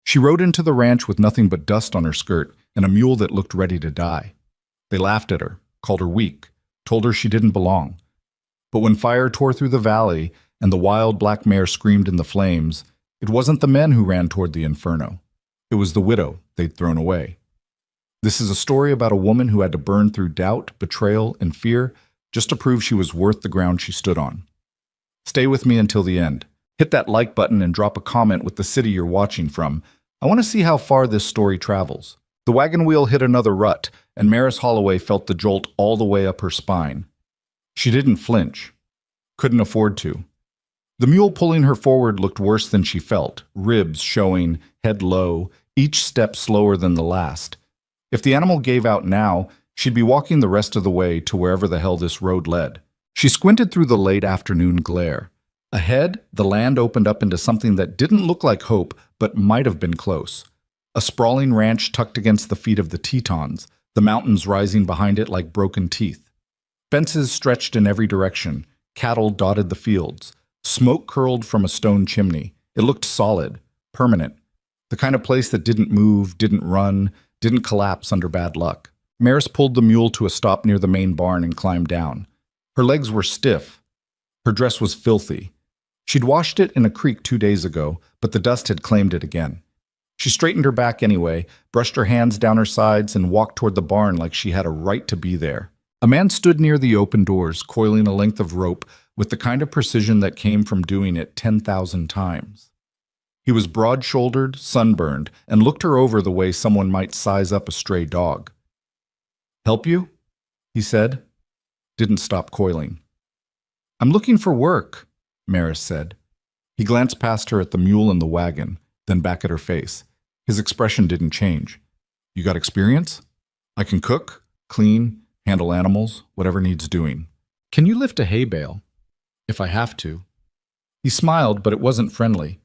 She rode into the ranch with nothing but dust on her skirt and a mule that looked ready to die. They laughed at her, called her weak, told her she didn't belong. But when fire tore through the valley and the wild black mare screamed in the flames, it wasn't the men who ran toward the inferno. It was the widow they'd thrown away. This is a story about a woman who had to burn through doubt, betrayal, and fear just to prove she was worth the ground she stood on. Stay with me until the end. Hit that like button and drop a comment with the city you're watching from. I want to see how far this story travels. The wagon wheel hit another rut, and Maris Holloway felt the jolt all the way up her spine. She didn't flinch. Couldn't afford to. The mule pulling her forward looked worse than she felt, ribs showing, head low, each step slower than the last. If the animal gave out now, she'd be walking the rest of the way to wherever the hell this road led. She squinted through the late afternoon glare. Ahead, the land opened up into something that didn't look like hope, but might have been close. A sprawling ranch tucked against the feet of the Tetons, the mountains rising behind it like broken teeth. Fences stretched in every direction. Cattle dotted the fields. Smoke curled from a stone chimney. It looked solid, permanent. The kind of place that didn't move, didn't run, didn't collapse under bad luck. Maris pulled the mule to a stop near the main barn and climbed down. Her legs were stiff. Her dress was filthy. She'd washed it in a creek 2 days ago, but the dust had claimed it again. She straightened her back anyway, brushed her hands down her sides, and walked toward the barn like she had a right to be there. A man stood near the open doors, coiling a length of rope with the kind of precision that came from doing it 10,000 times. He was broad-shouldered, sunburned, and looked her over the way someone might size up a stray dog. "Help you?" he said. Didn't stop coiling. "I'm looking for work," Maris said. He glanced past her at the mule and the wagon, then back at her face. His expression didn't change. "You got experience? I can cook, clean, handle animals, whatever needs doing. Can you lift a hay bale? If I have to." He smiled, but it wasn't friendly.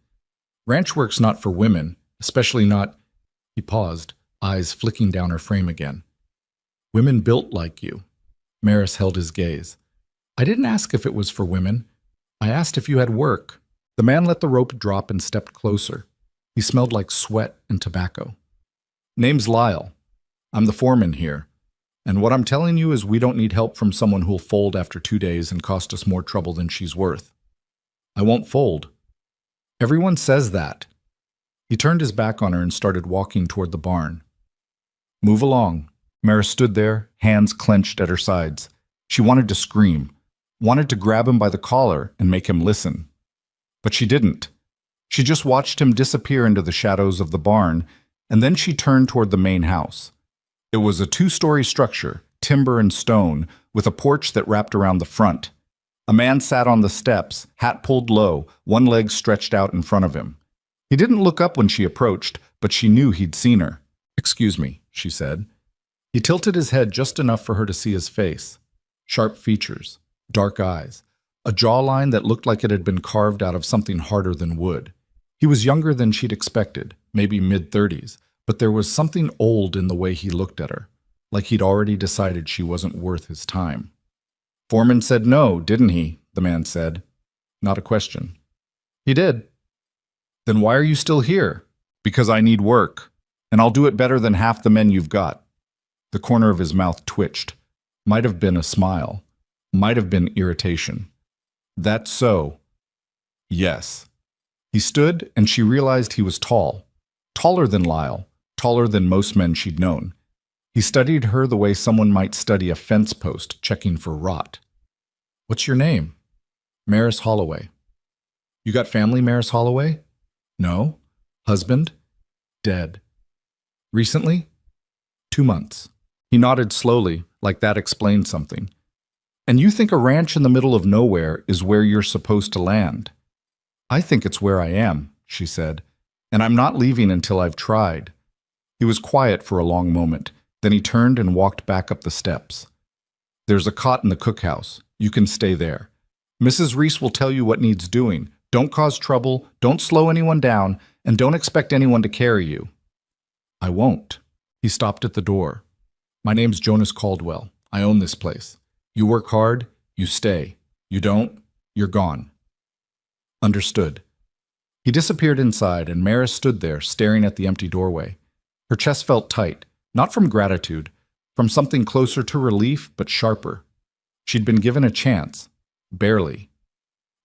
"Ranch work's not for women, especially not—" He paused, eyes flicking down her frame again. "Women built like you." Maris held his gaze. "I didn't ask if it was for women. I asked if you had work." The man let the rope drop and stepped closer. He smelled like sweat and tobacco. "Name's Lyle. I'm the foreman here. And what I'm telling you is we don't need help from someone who'll fold after 2 days and cost us more trouble than she's worth." "I won't fold." "Everyone says that." He turned his back on her and started walking toward the barn. "Move along." Mara stood there, hands clenched at her sides. She wanted to scream, wanted to grab him by the collar and make him listen. But she didn't. She just watched him disappear into the shadows of the barn, and then she turned toward the main house. It was a 2-story structure, timber and stone, with a porch that wrapped around the front. A man sat on the steps, hat pulled low, one leg stretched out in front of him. He didn't look up when she approached, but she knew he'd seen her. "Excuse me," she said. He tilted his head just enough for her to see his face. Sharp features, dark eyes, a jawline that looked like it had been carved out of something harder than wood. He was younger than she'd expected, maybe mid-30s, but there was something old in the way he looked at her, like he'd already decided she wasn't worth his time. "Foreman said no, didn't he?" the man said. Not a question. "He did." "Then why are you still here?" "Because I need work, and I'll do it better than half the men you've got." The corner of his mouth twitched. Might have been a smile. Might have been irritation. "That's so." "Yes." He stood, and she realized he was tall. Taller than Lyle. Taller than most men she'd known. He studied her the way someone might study a fence post checking for rot. "What's your name?" "Maris Holloway." "You got family, Maris Holloway?" "No." "Husband?" "Dead." "Recently?" 2 months. He nodded slowly, like that explained something. "And you think a ranch in the middle of nowhere is where you're supposed to land?" "I think it's where I am," she said, "and I'm not leaving until I've tried." He was quiet for a long moment. Then he turned and walked back up the steps. "There's a cot in the cookhouse. You can stay there. Mrs. Reese will tell you what needs doing. Don't cause trouble, don't slow anyone down, and don't expect anyone to carry you." "I won't." He stopped at the door. "My name's Jonas Caldwell. I own this place. You work hard, you stay. You don't, you're gone." "Understood." He disappeared inside, and Mare stood there, staring at the empty doorway. Her chest felt tight, not from gratitude, from something closer to relief but sharper. She'd been given a chance. Barely.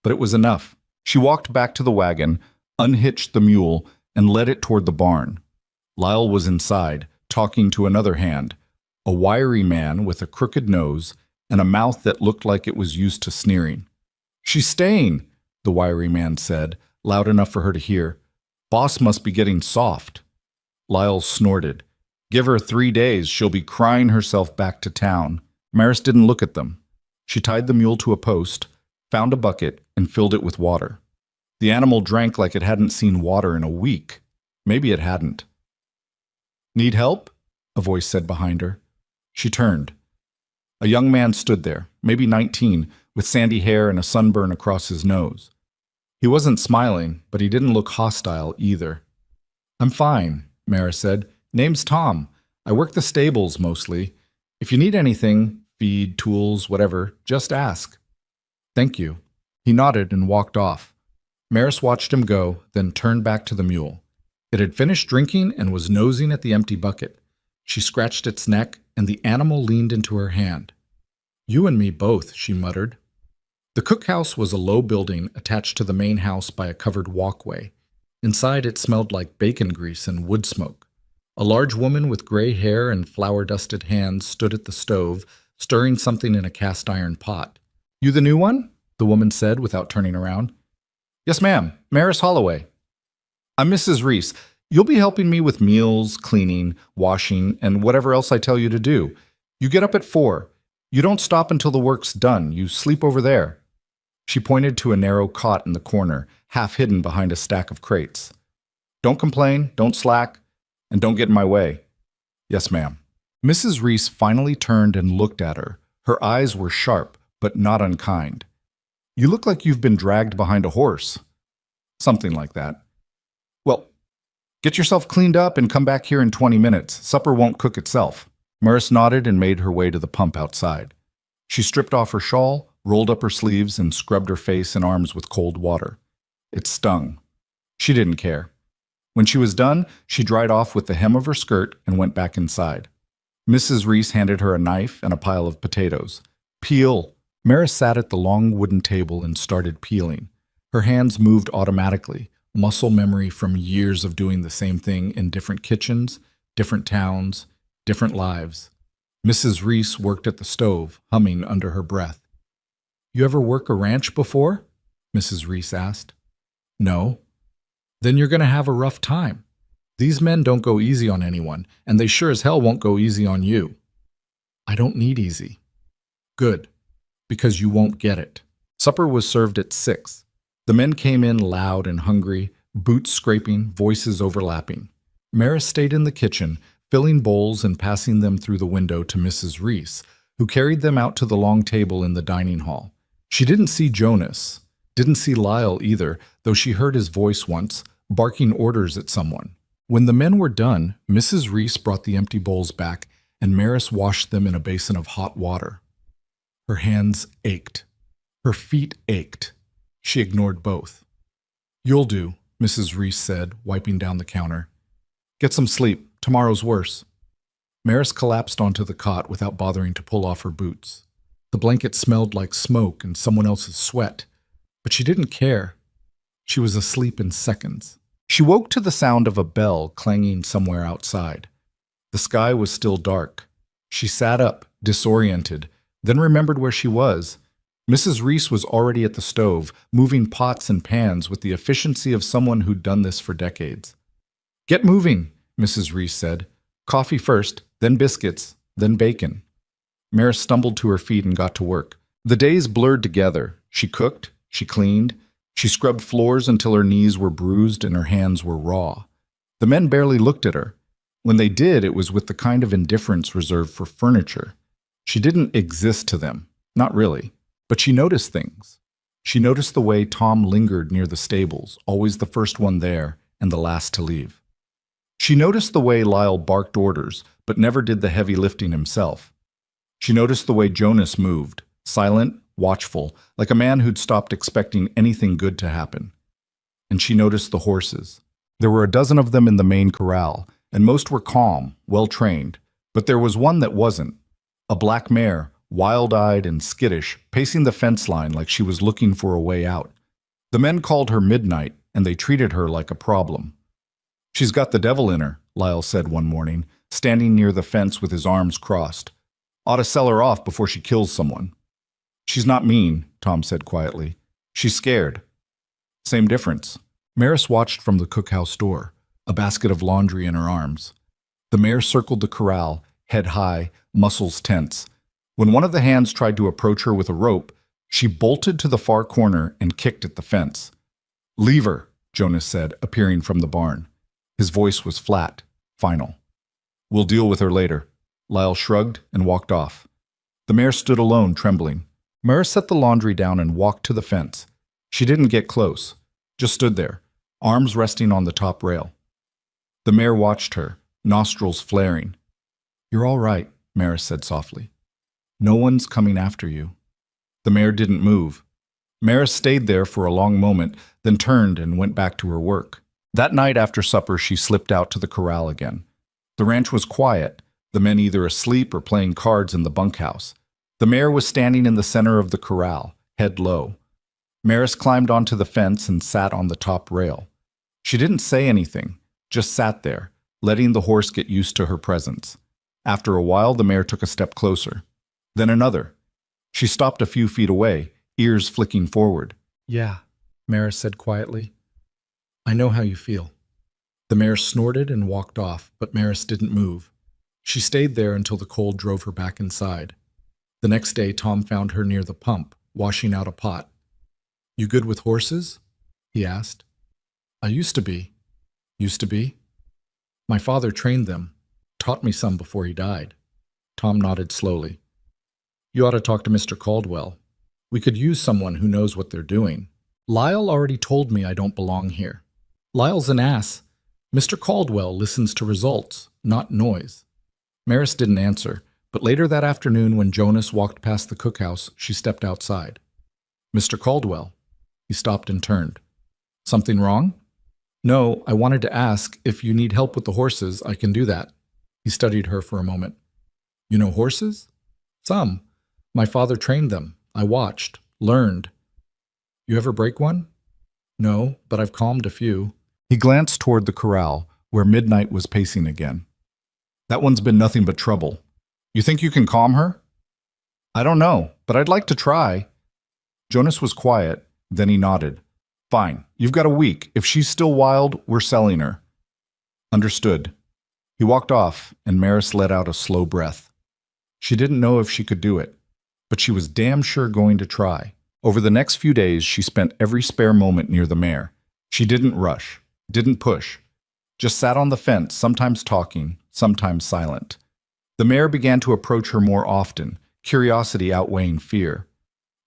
But it was enough. She walked back to the wagon, unhitched the mule, and led it toward the barn. Lyle was inside, talking to another hand, a wiry man with a crooked nose and a mouth that looked like it was used to sneering. "She's staying," the wiry man said, loud enough for her to hear. "Boss must be getting soft." Lyle snorted. "Give her 3 days, she'll be crying herself back to town." Maris didn't look at them. She tied the mule to a post, found a bucket, and filled it with water. The animal drank like it hadn't seen water in a week. Maybe it hadn't. "Need help?" a voice said behind her. She turned. A young man stood there, maybe 19, with sandy hair and a sunburn across his nose. He wasn't smiling, but he didn't look hostile either. "I'm fine," Mara said. "Name's Tom. I work the stables mostly. If you need anything, feed, tools, whatever, just ask." "Thank you." He nodded and walked off. Maris watched him go, then turned back to the mule. It had finished drinking and was nosing at the empty bucket. She scratched its neck, and the animal leaned into her hand. "You and me both," she muttered. The cookhouse was a low building attached to the main house by a covered walkway. Inside it smelled like bacon grease and wood smoke. A large woman with gray hair and flour-dusted hands stood at the stove, stirring something in a cast-iron pot. "You the new one?" the woman said without turning around. "Yes, ma'am. Maris Holloway." "I'm Mrs. Reese. You'll be helping me with meals, cleaning, washing, and whatever else I tell you to do. You get up at 4. You don't stop until the work's done. You sleep over there." She pointed to a narrow cot in the corner, half hidden behind a stack of crates. "Don't complain, don't slack, and don't get in my way." "Yes, ma'am." Mrs. Reese finally turned and looked at her. Her eyes were sharp, but not unkind. "You look like you've been dragged behind a horse." "Something like that." "Well, get yourself cleaned up and come back here in 20 minutes. Supper won't cook itself." Maris nodded and made her way to the pump outside. She stripped off her shawl, rolled up her sleeves, and scrubbed her face and arms with cold water. It stung. She didn't care. When she was done, she dried off with the hem of her skirt and went back inside. Mrs. Reese handed her a knife and a pile of potatoes. "Peel." Maris sat at the long wooden table and started peeling. Her hands moved automatically, muscle memory from years of doing the same thing in different kitchens, different towns, different lives. Mrs. Reese worked at the stove, humming under her breath. "You ever work a ranch before?" Mrs. Reese asked. "No." "Then you're going to have a rough time. These men don't go easy on anyone, and they sure as hell won't go easy on you." "I don't need easy." "Good, because you won't get it." Supper was served at 6. The men came in loud and hungry, boots scraping, voices overlapping. Maris stayed in the kitchen, filling bowls and passing them through the window to Mrs. Reese, who carried them out to the long table in the dining hall. She didn't see Jonas, didn't see Lyle either, though she heard his voice once, barking orders at someone. When the men were done, Mrs. Reese brought the empty bowls back, and Maris washed them in a basin of hot water. Her hands ached. Her feet ached. She ignored both. "You'll do," Mrs. Reese said, wiping down the counter. "Get some sleep. Tomorrow's worse." Maris collapsed onto the cot without bothering to pull off her boots. The blanket smelled like smoke and someone else's sweat, but she didn't care. She was asleep in seconds. She woke to the sound of a bell clanging somewhere outside. The sky was still dark. She sat up, disoriented, then remembered where she was. Mrs. Reese was already at the stove, moving pots and pans with the efficiency of someone who'd done this for decades. "Get moving," Mrs. Reese said. "Coffee first, then biscuits, then bacon." Maris stumbled to her feet and got to work. The days blurred together. She cooked, she cleaned, she scrubbed floors until her knees were bruised and her hands were raw. The men barely looked at her. When they did, it was with the kind of indifference reserved for furniture. She didn't exist to them, not really, but she noticed things. She noticed the way Tom lingered near the stables, always the first one there and the last to leave. She noticed the way Lyle barked orders, but never did the heavy lifting himself. She noticed the way Jonas moved, silent, watchful, like a man who'd stopped expecting anything good to happen. and she noticed the horses. There were a dozen of them in the main corral, and most were calm, well-trained. But there was one that wasn't. A black mare, wild-eyed and skittish, pacing the fence line like she was looking for a way out. The men called her Midnight, and they treated her like a problem. "She's got the devil in her," Lyle said one morning, standing near the fence with his arms crossed. "Ought to sell her off before she kills someone." "She's not mean," Tom said quietly. "She's scared." Same difference. Maris watched from the cookhouse door, a basket of laundry in her arms. The mare circled the corral, head high, muscles tense. When one of the hands tried to approach her with a rope, she bolted to the far corner and kicked at the fence. "Leave her," Jonas said, appearing from the barn. His voice was flat, final. "We'll deal with her later." Lyle shrugged and walked off. The mare stood alone, trembling. Maris set the laundry down and walked to the fence. She didn't get close, just stood there, arms resting on the top rail. The mare watched her, nostrils flaring. "You're all right," Maris said softly. "No one's coming after you." The mare didn't move. Maris stayed there for a long moment, then turned and went back to her work. That night after supper, she slipped out to the corral again. The ranch was quiet, the men either asleep or playing cards in the bunkhouse. The mare was standing in the center of the corral, head low. Maris climbed onto the fence and sat on the top rail. She didn't say anything, just sat there, letting the horse get used to her presence. After a while, the mare took a step closer. Then another. She stopped a few feet away, ears flicking forward. "Yeah," Maris said quietly. "I know how you feel." The mare snorted and walked off, but Maris didn't move. She stayed there until the cold drove her back inside. The next day, Tom found her near the pump, washing out a pot. "You good with horses?" he asked. "I used to be." "Used to be?" "My father trained them, taught me some before he died." Tom nodded slowly. "You ought to talk to Mr. Caldwell. We could use someone who knows what they're doing. Lyle already told me I don't belong here. Lyle's an ass. Mr. Caldwell listens to results, not noise." Maris didn't answer, but later that afternoon when Jonas walked past the cookhouse, she stepped outside. "Mr. Caldwell." He stopped and turned. "Something wrong?" "No, I wanted to ask if you need help with the horses, I can do that." He studied her for a moment. "You know horses?" "Some. My father trained them. I watched, learned." "You ever break one?" "No, but I've calmed a few." He glanced toward the corral, where Midnight was pacing again. "That one's been nothing but trouble. You think you can calm her?" "I don't know, but I'd like to try." Jonas was quiet, then he nodded. "Fine, you've got a week. If she's still wild, we're selling her." "Understood." He walked off, and Maris let out a slow breath. She didn't know if she could do it, but she was damn sure going to try. Over the next few days, she spent every spare moment near the mare. She didn't rush, didn't push, just sat on the fence, sometimes talking, sometimes silent. The mare began to approach her more often, curiosity outweighing fear.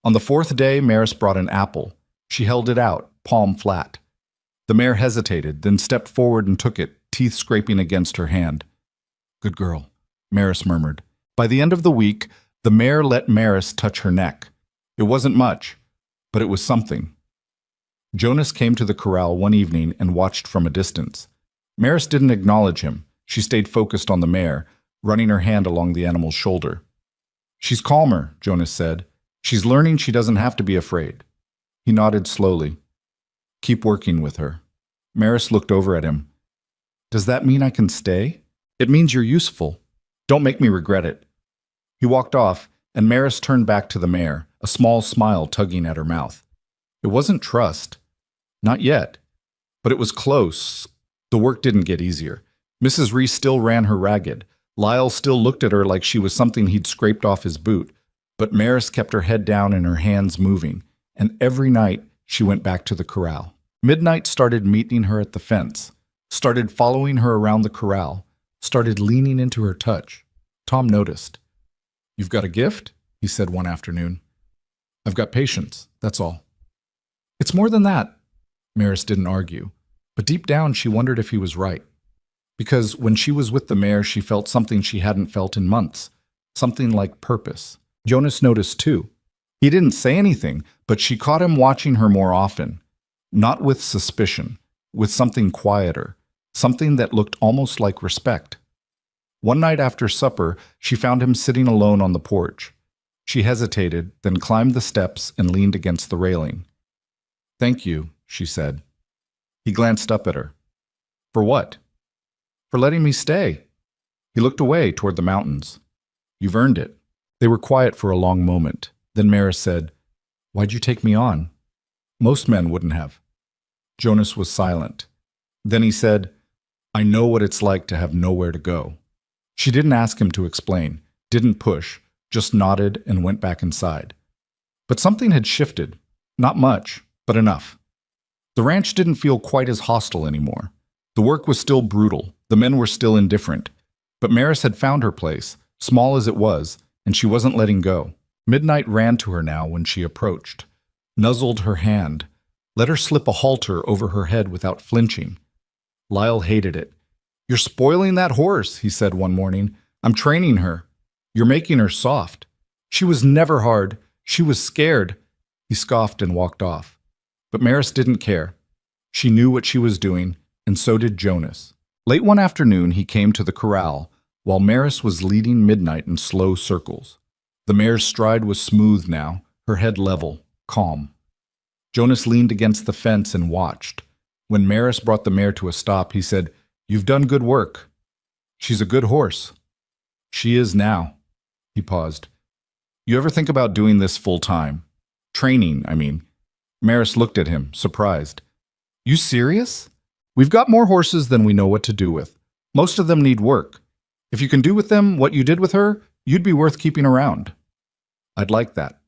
On the fourth day, Maris brought an apple. She held it out, palm flat. The mare hesitated, then stepped forward and took it, teeth scraping against her hand. "Good girl," Maris murmured. By the end of the week, the mare let Maris touch her neck. It wasn't much, but it was something. Jonas came to the corral one evening and watched from a distance. Maris didn't acknowledge him. She stayed focused on the mare, running her hand along the animal's shoulder. "She's calmer," Jonas said. "She's learning she doesn't have to be afraid." He nodded slowly. "Keep working with her." Maris looked over at him. "Does that mean I can stay?" "It means you're useful. Don't make me regret it." He walked off, and Maris turned back to the mare, a small smile tugging at her mouth. It wasn't trust. Not yet. But it was close. The work didn't get easier. Mrs. Reese still ran her ragged. Lyle still looked at her like she was something he'd scraped off his boot. But Maris kept her head down and her hands moving, and every night she went back to the corral. Midnight started meeting her at the fence, started following her around the corral, started leaning into her touch. Tom noticed. "You've got a gift?" he said one afternoon. "I've got patience, that's all." "It's more than that." Maris didn't argue, but deep down she wondered if he was right. Because when she was with the mare, she felt something she hadn't felt in months, something like purpose. Jonas noticed too. He didn't say anything, but she caught him watching her more often. Not with suspicion, with something quieter, something that looked almost like respect. One night after supper, she found him sitting alone on the porch. She hesitated, then climbed the steps and leaned against the railing. "Thank you," she said. He glanced up at her. "For what?" "For letting me stay." He looked away toward the mountains. "You've earned it." They were quiet for a long moment. Then Mare said, "Why'd you take me on?" "Most men wouldn't have." Jonas was silent. Then he said, "I know what it's like to have nowhere to go." She didn't ask him to explain, didn't push, just nodded and went back inside. But something had shifted. Not much, but enough. The ranch didn't feel quite as hostile anymore. The work was still brutal, the men were still indifferent. But Maris had found her place, small as it was, and she wasn't letting go. Midnight ran to her now when she approached, nuzzled her hand, let her slip a halter over her head without flinching. Lyle hated it. "You're spoiling that horse," he said one morning. "I'm training her. You're making her soft. She was never hard. She was scared." He scoffed and walked off. But Maris didn't care. She knew what she was doing, and so did Jonas. Late one afternoon, he came to the corral, while Maris was leading Midnight in slow circles. The mare's stride was smooth now, her head level, calm. Jonas leaned against the fence and watched. When Maris brought the mare to a stop, he said, "You've done good work. She's a good horse." "She is now." He paused. "You ever think about doing this full time? Training, I mean." Maris looked at him, surprised. "You serious? We've got more horses than we know what to do with. Most of them need work. If you can do with them what you did with her, you'd be worth keeping around." "I'd like that."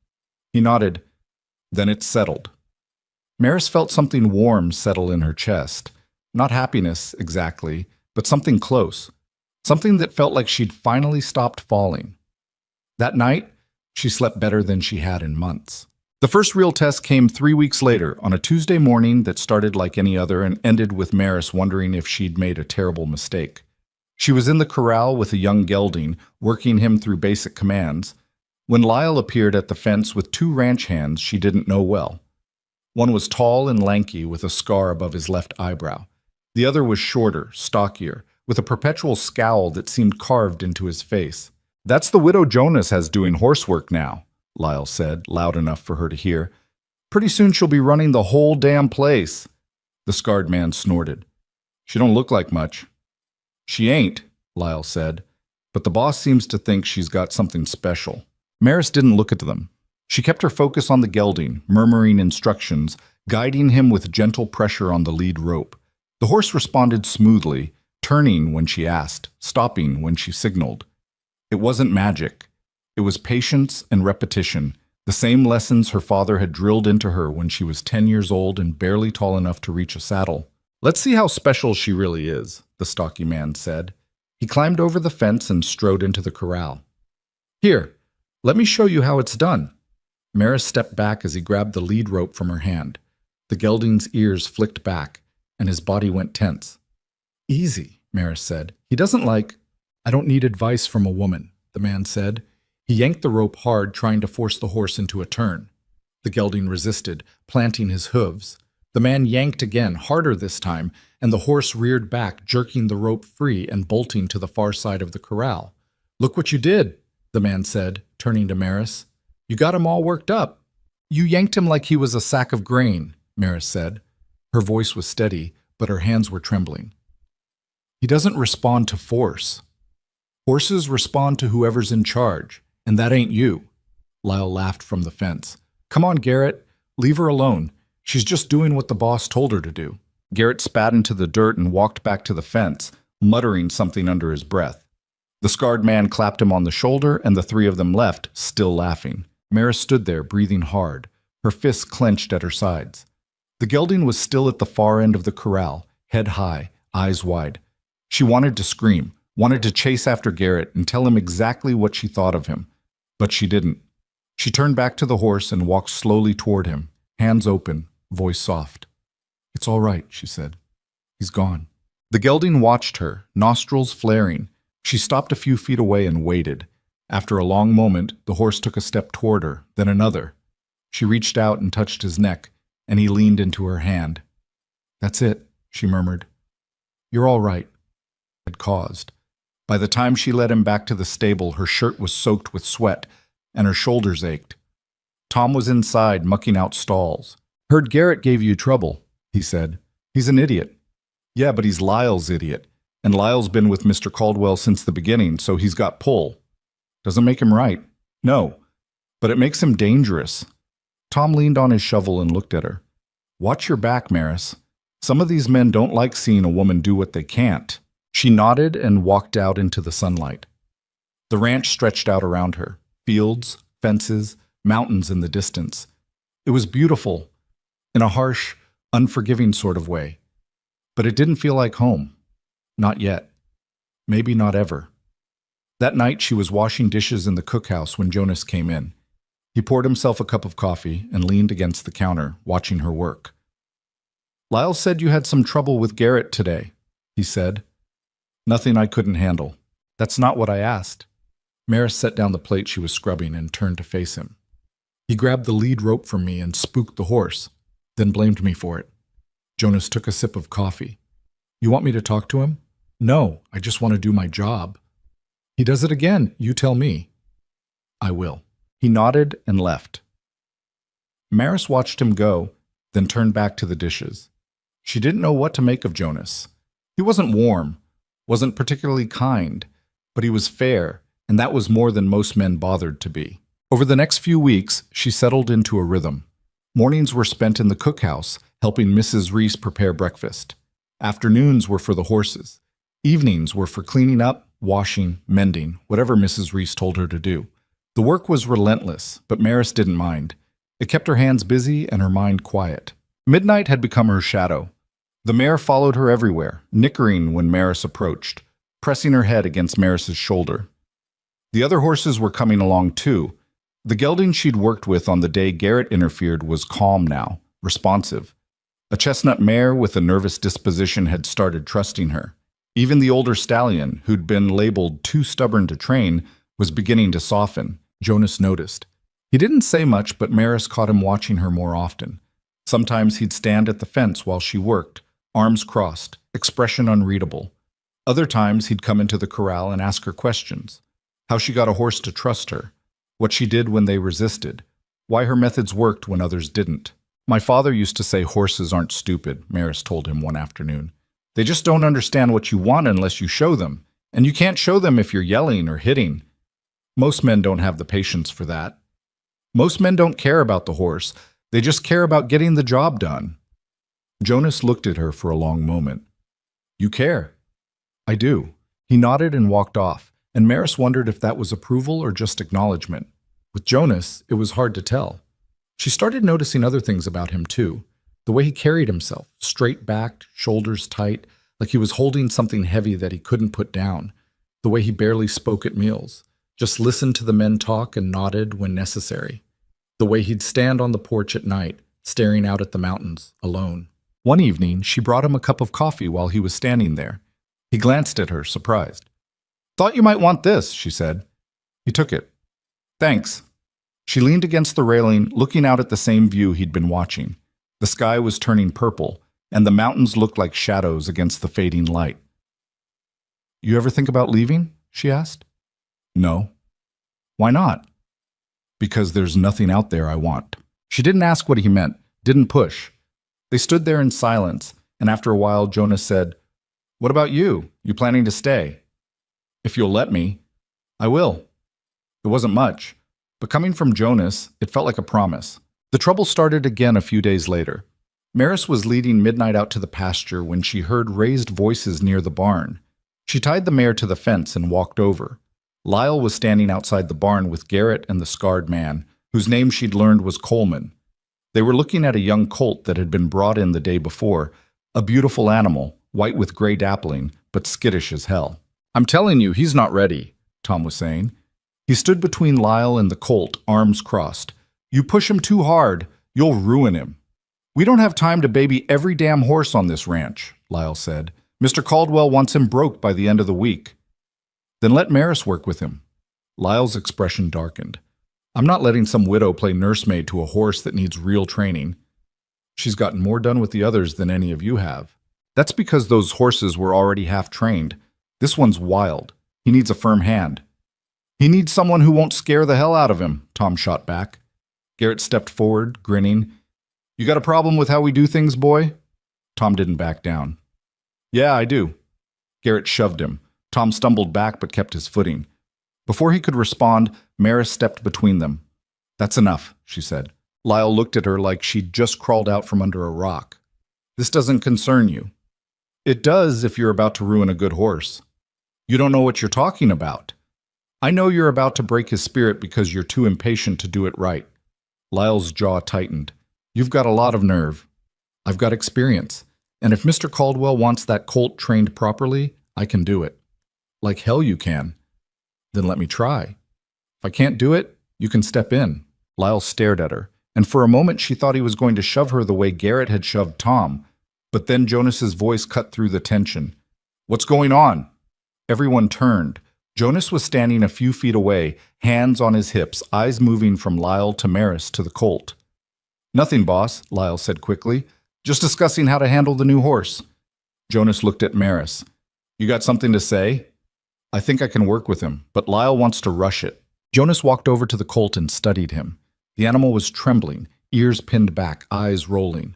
He nodded. Then it settled. Maris felt something warm settle in her chest. Not happiness, exactly, but something close. Something that felt like she'd finally stopped falling. That night, she slept better than she had in months. The first real test came 3 weeks later, on a Tuesday morning that started like any other and ended with Maris wondering if she'd made a terrible mistake. She was in the corral with a young gelding, working him through basic commands, when Lyle appeared at the fence with 2 ranch hands she didn't know well. One was tall and lanky with a scar above his left eyebrow. The other was shorter, stockier, with a perpetual scowl that seemed carved into his face. "That's the widow Jonas has doing horsework now," Lyle said, loud enough for her to hear. "Pretty soon she'll be running the whole damn place." The scarred man snorted. "She don't look like much." "She ain't," Lyle said, "but the boss seems to think she's got something special." Maris didn't look at them. She kept her focus on the gelding, murmuring instructions, guiding him with gentle pressure on the lead rope. The horse responded smoothly, turning when she asked, stopping when she signaled. It wasn't magic. It was patience and repetition, the same lessons her father had drilled into her when she was 10 years old and barely tall enough to reach a saddle. "Let's see how special she really is," the stocky man said. He climbed over the fence and strode into the corral. "Here, let me show you how it's done." Maris stepped back as he grabbed the lead rope from her hand. The gelding's ears flicked back, and his body went tense. "Easy," Maris said. "He doesn't like—" "I don't need advice from a woman," the man said. He yanked the rope hard, trying to force the horse into a turn. The gelding resisted, planting his hooves. The man yanked again, harder this time, and the horse reared back, jerking the rope free and bolting to the far side of the corral. "Look what you did," the man said, turning to Maris. "You got him all worked up." "You yanked him like he was a sack of grain," Maris said. Her voice was steady, but her hands were trembling. "He doesn't respond to force. Horses respond to whoever's in charge, and that ain't you." Lyle laughed from the fence. "Come on, Garrett. Leave her alone. She's just doing what the boss told her to do." Garrett spat into the dirt and walked back to the fence, muttering something under his breath. The scarred man clapped him on the shoulder, and the 3 of them left, still laughing. Maris stood there, breathing hard, her fists clenched at her sides. The gelding was still at the far end of the corral, head high, eyes wide. She wanted to scream, wanted to chase after Garrett and tell him exactly what she thought of him, but she didn't. She turned back to the horse and walked slowly toward him, hands open, voice soft. "It's all right," she said. "He's gone." The gelding watched her, nostrils flaring. She stopped a few feet away and waited. After a long moment, the horse took a step toward her, then another. She reached out and touched his neck. and he leaned into her hand. "That's it," she murmured. "You're all right," had caused. By the time she led him back to the stable, her shirt was soaked with sweat, and her shoulders ached. Tom was inside, mucking out stalls. "Heard Garrett gave you trouble," he said. "He's an idiot." "Yeah, but he's Lyle's idiot, and Lyle's been with Mr. Caldwell since the beginning, so he's got pull. Doesn't make him right. No, but it makes him dangerous." Tom leaned on his shovel and looked at her. "Watch your back, Maris. Some of these men don't like seeing a woman do what they can't." She nodded and walked out into the sunlight. The ranch stretched out around her, fields, fences, mountains in the distance. It was beautiful, in a harsh, unforgiving sort of way. But it didn't feel like home. Not yet. Maybe not ever. That night she was washing dishes in the cookhouse when Jonas came in. He poured himself a cup of coffee and leaned against the counter, watching her work. "Lyle said you had some trouble with Garrett today," he said. "Nothing I couldn't handle." "That's not what I asked." Maris set down the plate she was scrubbing and turned to face him. "He grabbed the lead rope from me and spooked the horse, then blamed me for it." Jonas took a sip of coffee. "You want me to talk to him?" "No, I just want to do my job." "He does it again, you tell me." "I will." He nodded and left. Maris watched him go, then turned back to the dishes. She didn't know what to make of Jonas. He wasn't warm, wasn't particularly kind, but he was fair, and that was more than most men bothered to be. Over the next few weeks, she settled into a rhythm. Mornings were spent in the cookhouse, helping Mrs. Reese prepare breakfast. Afternoons were for the horses. Evenings were for cleaning up, washing, mending, whatever Mrs. Reese told her to do. The work was relentless, but Maris didn't mind. It kept her hands busy and her mind quiet. Midnight had become her shadow. The mare followed her everywhere, nickering when Maris approached, pressing her head against Maris's shoulder. The other horses were coming along too. The gelding she'd worked with on the day Garrett interfered was calm now, responsive. A chestnut mare with a nervous disposition had started trusting her. Even the older stallion, who'd been labeled too stubborn to train, was beginning to soften, Jonas noticed. He didn't say much, but Maris caught him watching her more often. Sometimes he'd stand at the fence while she worked, arms crossed, expression unreadable. Other times he'd come into the corral and ask her questions. How she got a horse to trust her, what she did when they resisted, why her methods worked when others didn't. "My father used to say horses aren't stupid," Maris told him one afternoon. "They just don't understand what you want unless you show them, and you can't show them if you're yelling or hitting. Most men don't have the patience for that. Most men don't care about the horse. They just care about getting the job done." Jonas looked at her for a long moment. "You care?" "I do." He nodded and walked off, and Maris wondered if that was approval or just acknowledgement. With Jonas, it was hard to tell. She started noticing other things about him too. The way he carried himself, straight-backed, shoulders tight, like he was holding something heavy that he couldn't put down. The way he barely spoke at meals, just listened to the men talk and nodded when necessary. The way he'd stand on the porch at night, staring out at the mountains, alone. One evening, she brought him a cup of coffee while he was standing there. He glanced at her, surprised. "Thought you might want this," she said. He took it. "Thanks." She leaned against the railing, looking out at the same view he'd been watching. The sky was turning purple, and the mountains looked like shadows against the fading light. "You ever think about leaving?" she asked. "No." "Why not?" "Because there's nothing out there I want." She didn't ask what he meant, didn't push. They stood there in silence, and after a while Jonas said, "What about you? You planning to stay?" "If you'll let me." "I will." It wasn't much, but coming from Jonas, it felt like a promise. The trouble started again a few days later. Maris was leading Midnight out to the pasture when she heard raised voices near the barn. She tied the mare to the fence and walked over. Lyle was standing outside the barn with Garrett and the scarred man, whose name she'd learned was Coleman. They were looking at a young colt that had been brought in the day before, a beautiful animal, white with gray dappling, but skittish as hell. "I'm telling you, he's not ready," Tom was saying. He stood between Lyle and the colt, arms crossed. "You push him too hard, you'll ruin him." "We don't have time to baby every damn horse on this ranch," Lyle said. "Mr. Caldwell wants him broke by the end of the week." "Then let Maris work with him." Lyle's expression darkened. "I'm not letting some widow play nursemaid to a horse that needs real training." She's gotten more done with the others than any of you have. That's because those horses were already half trained. This one's wild. He needs a firm hand. He needs someone who won't scare the hell out of him, Tom shot back. Garrett stepped forward, grinning. You got a problem with how we do things, boy? Tom didn't back down. Yeah, I do. Garrett shoved him. Tom stumbled back but kept his footing. Before he could respond, Mare stepped between them. That's enough, she said. Lyle looked at her like she'd just crawled out from under a rock. This doesn't concern you. It does if you're about to ruin a good horse. You don't know what you're talking about. I know you're about to break his spirit because you're too impatient to do it right. Lyle's jaw tightened. You've got a lot of nerve. I've got experience. And if Mr. Caldwell wants that colt trained properly, I can do it. Like hell you can. Then let me try. If I can't do it, you can step in. Lyle stared at her, and for a moment she thought he was going to shove her the way Garrett had shoved Tom. But then Jonas's voice cut through the tension. What's going on? Everyone turned. Jonas was standing a few feet away, hands on his hips, eyes moving from Lyle to Maris to the colt. Nothing, boss, Lyle said quickly. Just discussing how to handle the new horse. Jonas looked at Maris. You got something to say? I think I can work with him, but Lyle wants to rush it. Jonas walked over to the colt and studied him. The animal was trembling, ears pinned back, eyes rolling.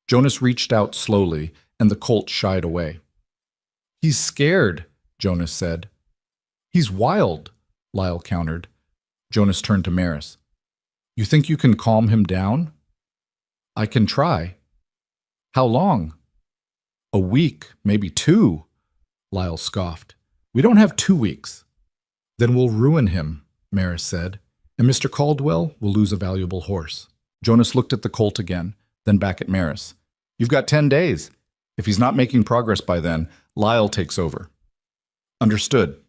Jonas reached out slowly, and the colt shied away. He's scared, Jonas said. He's wild, Lyle countered. Jonas turned to Maris. You think you can calm him down? I can try. How long? A week, maybe 2, Lyle scoffed. We don't have 2 weeks. Then we'll ruin him, Maris said, and Mr. Caldwell will lose a valuable horse. Jonas looked at the colt again, then back at Maris. You've got 10 days. If he's not making progress by then, Lyle takes over. Understood.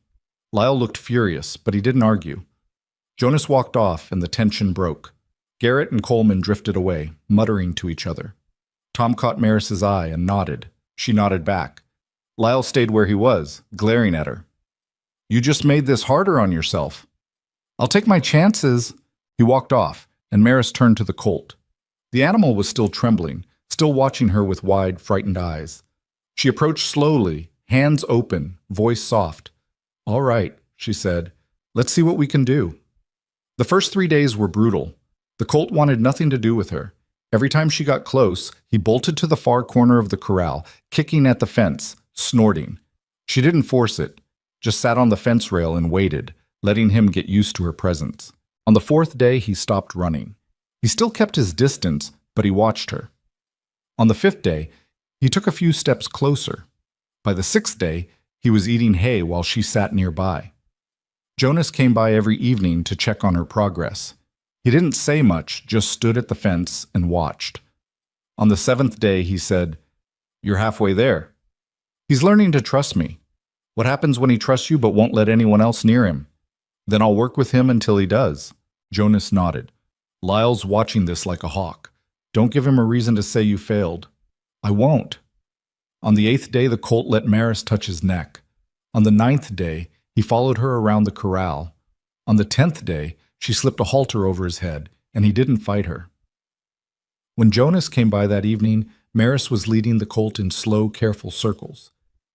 Lyle looked furious, but he didn't argue. Jonas walked off, and the tension broke. Garrett and Coleman drifted away, muttering to each other. Tom caught Maris's eye and nodded. She nodded back. Lyle stayed where he was, glaring at her. You just made this harder on yourself. I'll take my chances. He walked off, and Maris turned to the colt. The animal was still trembling, still watching her with wide, frightened eyes. She approached slowly, hands open, voice soft. All right, she said. Let's see what we can do. The first 3 days were brutal. The colt wanted nothing to do with her. Every time she got close, he bolted to the far corner of the corral, kicking at the fence, snorting. She didn't force it, just sat on the fence rail and waited, letting him get used to her presence. On the 4th day, he stopped running. He still kept his distance, but he watched her. On the 5th day, he took a few steps closer. By the 6th day, he was eating hay while she sat nearby. Jonas came by every evening to check on her progress. He didn't say much, just stood at the fence and watched. On the 7th day, he said, You're halfway there. He's learning to trust me. What happens when he trusts you but won't let anyone else near him? Then I'll work with him until he does. Jonas nodded. Lyle's watching this like a hawk. Don't give him a reason to say you failed. I won't. On the 8th day, the colt let Maris touch his neck. On the 9th day, he followed her around the corral. On the 10th day, she slipped a halter over his head, and he didn't fight her. When Jonas came by that evening, Maris was leading the colt in slow, careful circles.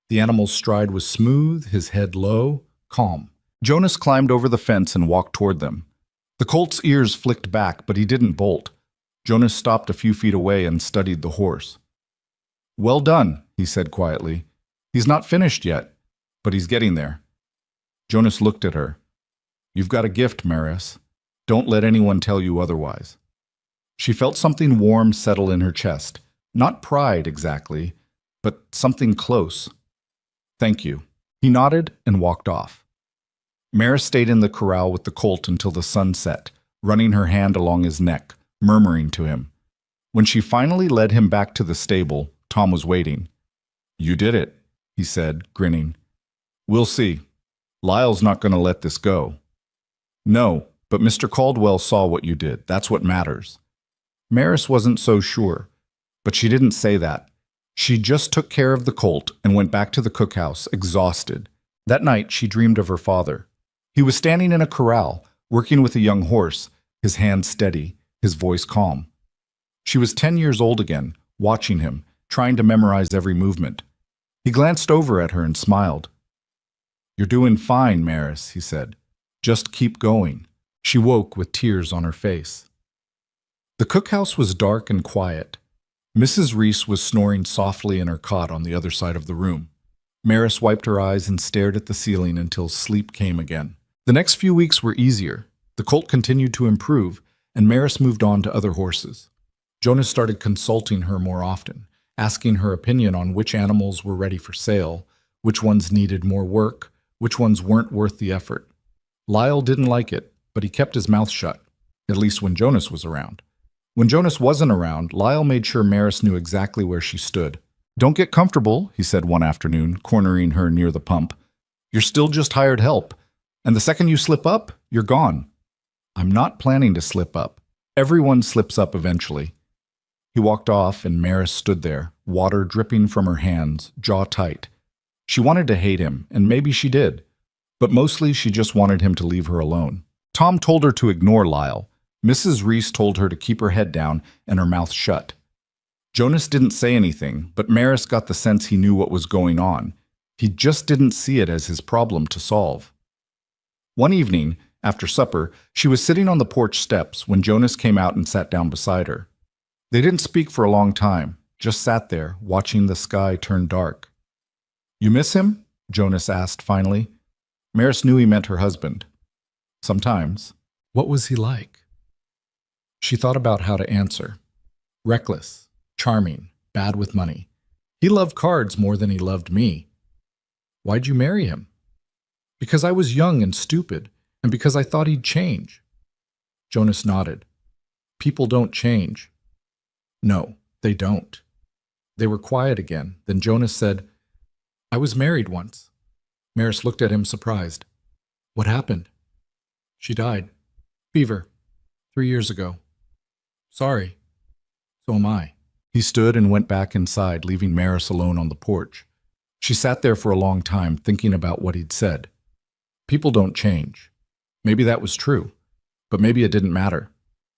The animal's stride was smooth, his head low, calm. Jonas climbed over the fence and walked toward them. The colt's ears flicked back, but he didn't bolt. Jonas stopped a few feet away and studied the horse. Well done, he said quietly. He's not finished yet, but he's getting there. Jonas looked at her. You've got a gift, Maris. Don't let anyone tell you otherwise. She felt something warm settle in her chest. Not pride exactly, but something close. Thank you. He nodded and walked off. Maris stayed in the corral with the colt until the sun set, running her hand along his neck, murmuring to him. When she finally led him back to the stable, Tom was waiting. You did it, he said, grinning. We'll see. Lyle's not going to let this go. No, but Mr. Caldwell saw what you did. That's what matters. Maris wasn't so sure, but she didn't say that. She just took care of the colt and went back to the cookhouse, exhausted. That night, she dreamed of her father. He was standing in a corral, working with a young horse, his hand steady, his voice calm. She was 10 years old again, watching him, trying to memorize every movement. He glanced over at her and smiled. "You're doing fine, Maris," he said. "Just keep going." She woke with tears on her face. The cookhouse was dark and quiet. Mrs. Reese was snoring softly in her cot on the other side of the room. Maris wiped her eyes and stared at the ceiling until sleep came again. The next few weeks were easier. The colt continued to improve, and Maris moved on to other horses. Jonas started consulting her more often, asking her opinion on which animals were ready for sale, which ones needed more work, which ones weren't worth the effort. Lyle didn't like it, but he kept his mouth shut, at least when Jonas was around. When Jonas wasn't around, Lyle made sure Maris knew exactly where she stood. "Don't get comfortable," he said one afternoon, cornering her near the pump. "You're still just hired help, and the second you slip up, you're gone." "I'm not planning to slip up. Everyone slips up eventually." He walked off, and Maris stood there, water dripping from her hands, jaw tight. She wanted to hate him, and maybe she did, but mostly she just wanted him to leave her alone. Tom told her to ignore Lyle. Mrs. Reese told her to keep her head down and her mouth shut. Jonas didn't say anything, but Maris got the sense he knew what was going on. He just didn't see it as his problem to solve. One evening, after supper, she was sitting on the porch steps when Jonas came out and sat down beside her. They didn't speak for a long time, just sat there, watching the sky turn dark. "You miss him?" Jonas asked finally. Maris knew he meant her husband. "Sometimes." "What was he like?" She thought about how to answer. Reckless, charming, bad with money. "He loved cards more than he loved me." "Why'd you marry him?" "Because I was young and stupid, and because I thought he'd change." Jonas nodded. "People don't change." "No, they don't." They were quiet again. Then Jonas said, "I was married once." Maris looked at him surprised. "What happened?" "She died. Fever. 3 years ago." "Sorry." "So am I." He stood and went back inside, leaving Maris alone on the porch. She sat there for a long time, thinking about what he'd said. People don't change. Maybe that was true, but maybe it didn't matter.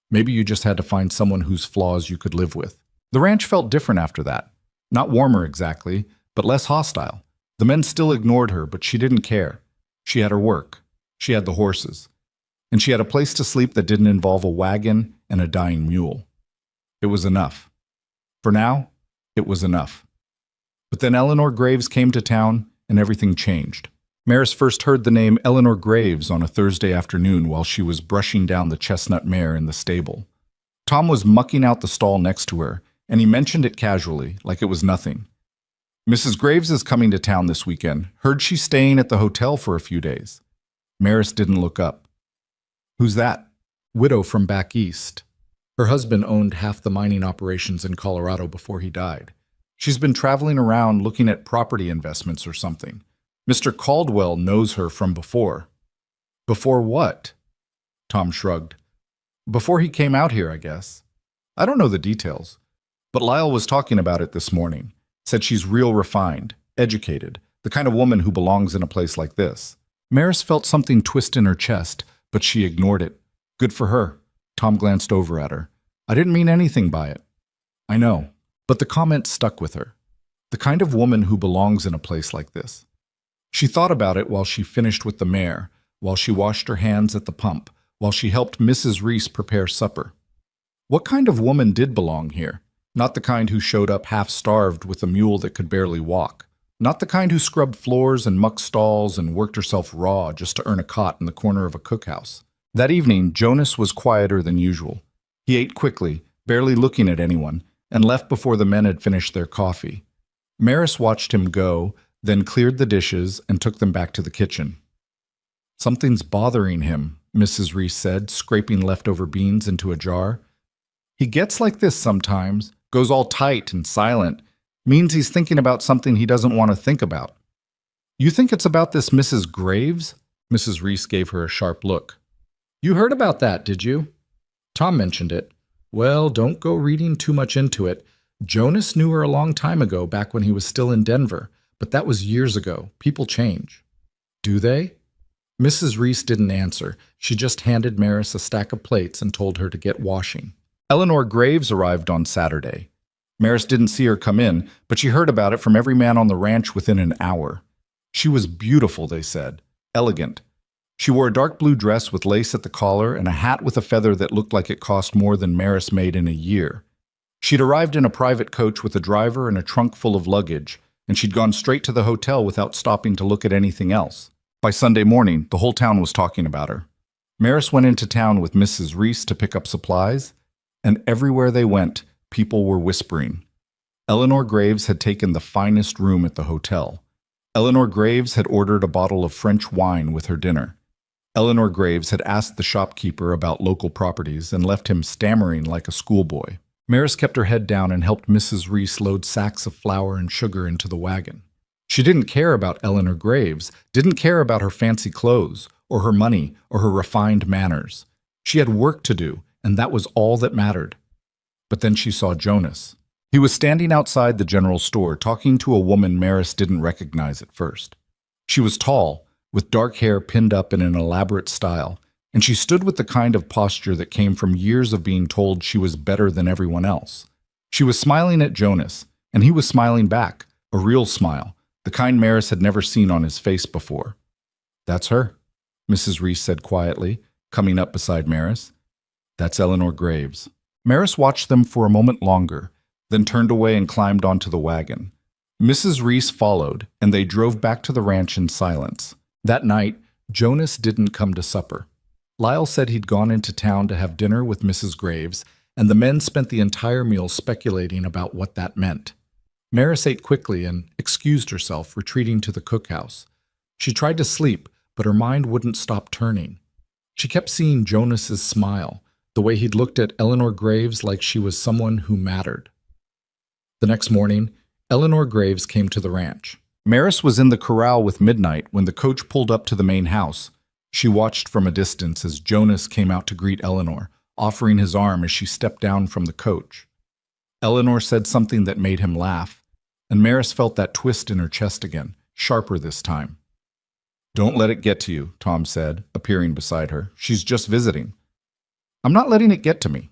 Maybe you just had to find someone whose flaws you could live with. The ranch felt different after that. Not warmer exactly, but less hostile. The men still ignored her, but she didn't care. She had her work. She had the horses. And she had a place to sleep that didn't involve a wagon and a dying mule. It was enough. For now, it was enough. But then Eleanor Graves came to town, and everything changed. Maris first heard the name Eleanor Graves on a Thursday afternoon while she was brushing down the chestnut mare in the stable. Tom was mucking out the stall next to her, and he mentioned it casually, like it was nothing. "Mrs. Graves is coming to town this weekend. Heard she's staying at the hotel for a few days." Maris didn't look up. "Who's that?" "Widow from back east. Her husband owned half the mining operations in Colorado before he died. She's been traveling around looking at property investments or something. Mr. Caldwell knows her from before." "Before what?" Tom shrugged. "Before he came out here, I guess. I don't know the details. But Lyle was talking about it this morning. Said she's real refined, educated, the kind of woman who belongs in a place like this." Maris felt something twist in her chest, but she ignored it. "Good for her." Tom glanced over at her. "I didn't mean anything by it." "I know." But the comment stuck with her. The kind of woman who belongs in a place like this. She thought about it while she finished with the mare, while she washed her hands at the pump, while she helped Mrs. Reese prepare supper. What kind of woman did belong here? Not the kind who showed up half-starved with a mule that could barely walk. Not the kind who scrubbed floors and mucked stalls and worked herself raw just to earn a cot in the corner of a cookhouse. That evening, Jonas was quieter than usual. He ate quickly, barely looking at anyone, and left before the men had finished their coffee. Maris watched him go, then cleared the dishes and took them back to the kitchen. "Something's bothering him," Mrs. Reese said, scraping leftover beans into a jar. "He gets like this sometimes, goes all tight and silent. Means he's thinking about something he doesn't want to think about." "You think it's about this Mrs. Graves?" Mrs. Reese gave her a sharp look. "You heard about that, did you?" "Tom mentioned it." "Well, don't go reading too much into it. Jonas knew her a long time ago, back when he was still in Denver, but that was years ago. People change." "Do they?" Mrs. Reese didn't answer. She just handed Maris a stack of plates and told her to get washing. Eleanor Graves arrived on Saturday. Maris didn't see her come in, but she heard about it from every man on the ranch within an hour. She was beautiful, they said, elegant. She wore a dark blue dress with lace at the collar and a hat with a feather that looked like it cost more than Maris made in a year. She'd arrived in a private coach with a driver and a trunk full of luggage, and she'd gone straight to the hotel without stopping to look at anything else. By Sunday morning, the whole town was talking about her. Maris went into town with Mrs. Reese to pick up supplies, and everywhere they went, people were whispering. Eleanor Graves had taken the finest room at the hotel. Eleanor Graves had ordered a bottle of French wine with her dinner. Eleanor Graves had asked the shopkeeper about local properties and left him stammering like a schoolboy. Maris kept her head down and helped Mrs. Reese load sacks of flour and sugar into the wagon. She didn't care about Eleanor Graves, didn't care about her fancy clothes, or her money, or her refined manners. She had work to do, and that was all that mattered. But then she saw Jonas. He was standing outside the general store talking to a woman Maris didn't recognize at first. She was tall, with dark hair pinned up in an elaborate style, and she stood with the kind of posture that came from years of being told she was better than everyone else. She was smiling at Jonas, and he was smiling back, a real smile, the kind Maris had never seen on his face before. "That's her," Mrs. Reese said quietly, coming up beside Maris. "That's Eleanor Graves." Maris watched them for a moment longer, then turned away and climbed onto the wagon. Mrs. Reese followed, and they drove back to the ranch in silence. That night, Jonas didn't come to supper. Lyle said he'd gone into town to have dinner with Mrs. Graves, and the men spent the entire meal speculating about what that meant. Maris ate quickly and excused herself, retreating to the cookhouse. She tried to sleep, but her mind wouldn't stop turning. She kept seeing Jonas's smile, the way he'd looked at Eleanor Graves like she was someone who mattered. The next morning, Eleanor Graves came to the ranch. Maris was in the corral with Midnight when the coach pulled up to the main house. She watched from a distance as Jonas came out to greet Eleanor, offering his arm as she stepped down from the coach. Eleanor said something that made him laugh, and Maris felt that twist in her chest again, sharper this time. "Don't let it get to you," Tom said, appearing beside her. "She's just visiting." "I'm not letting it get to me."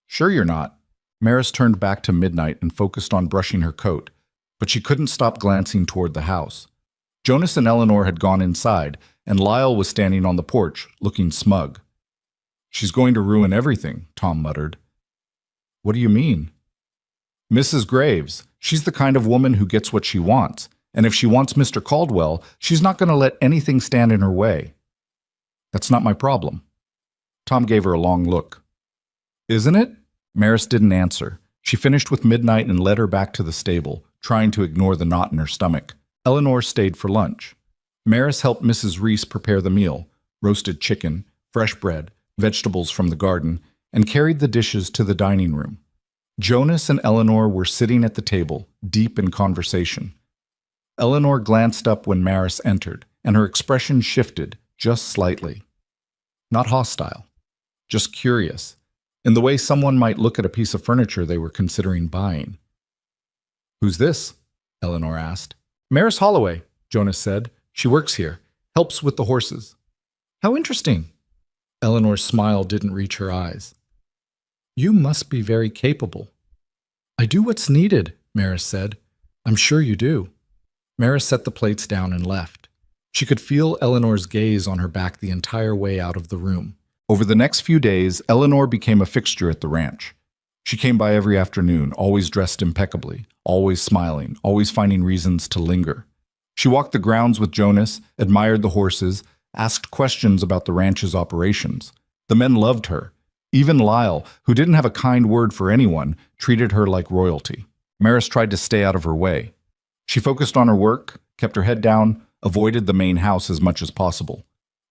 "Sure you're not." Maris turned back to Midnight and focused on brushing her coat, but she couldn't stop glancing toward the house. Jonas and Eleanor had gone inside, and Lyle was standing on the porch, looking smug. "She's going to ruin everything," Tom muttered. "What do you mean?" "Mrs. Graves. She's the kind of woman who gets what she wants, and if she wants Mr. Caldwell, she's not going to let anything stand in her way." "That's not my problem." Tom gave her a long look. "Isn't it?" Maris didn't answer. She finished with Midnight and led her back to the stable, trying to ignore the knot in her stomach. Eleanor stayed for lunch. Maris helped Mrs. Reese prepare the meal, roasted chicken, fresh bread, vegetables from the garden, and carried the dishes to the dining room. Jonas and Eleanor were sitting at the table, deep in conversation. Eleanor glanced up when Maris entered, and her expression shifted, just slightly. Not hostile, just curious, in the way someone might look at a piece of furniture they were considering buying. "Who's this?" Eleanor asked. "Maris Holloway," Jonas said. "She works here, helps with the horses." "How interesting." Eleanor's smile didn't reach her eyes. "You must be very capable." "I do what's needed," Maris said. "I'm sure you do." Maris set the plates down and left. She could feel Eleanor's gaze on her back the entire way out of the room. Over the next few days, Eleanor became a fixture at the ranch. She came by every afternoon, always dressed impeccably, always smiling, always finding reasons to linger. She walked the grounds with Jonas, admired the horses, asked questions about the ranch's operations. The men loved her. Even Lyle, who didn't have a kind word for anyone, treated her like royalty. Maris tried to stay out of her way. She focused on her work, kept her head down, avoided the main house as much as possible.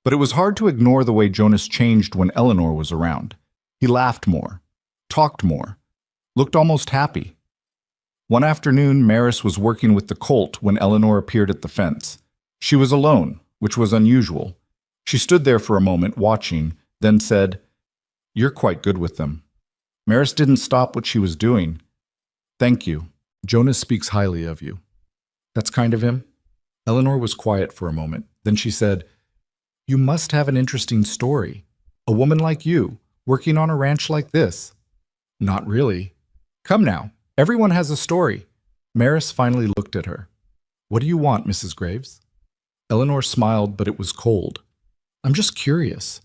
But it was hard to ignore the way Jonas changed when Eleanor was around. He laughed more, talked more, looked almost happy. One afternoon, Maris was working with the colt when Eleanor appeared at the fence. She was alone, which was unusual. She stood there for a moment, watching, then said, "You're quite good with them." Maris didn't stop what she was doing. "Thank you. Jonas speaks highly of you." "That's kind of him." Eleanor was quiet for a moment. Then she said, "You must have an interesting story. A woman like you, working on a ranch like this." Not really. Come now, everyone has a story. Maris finally looked at her. What do you want, Mrs. Graves? Eleanor smiled, but it was cold. I'm just curious.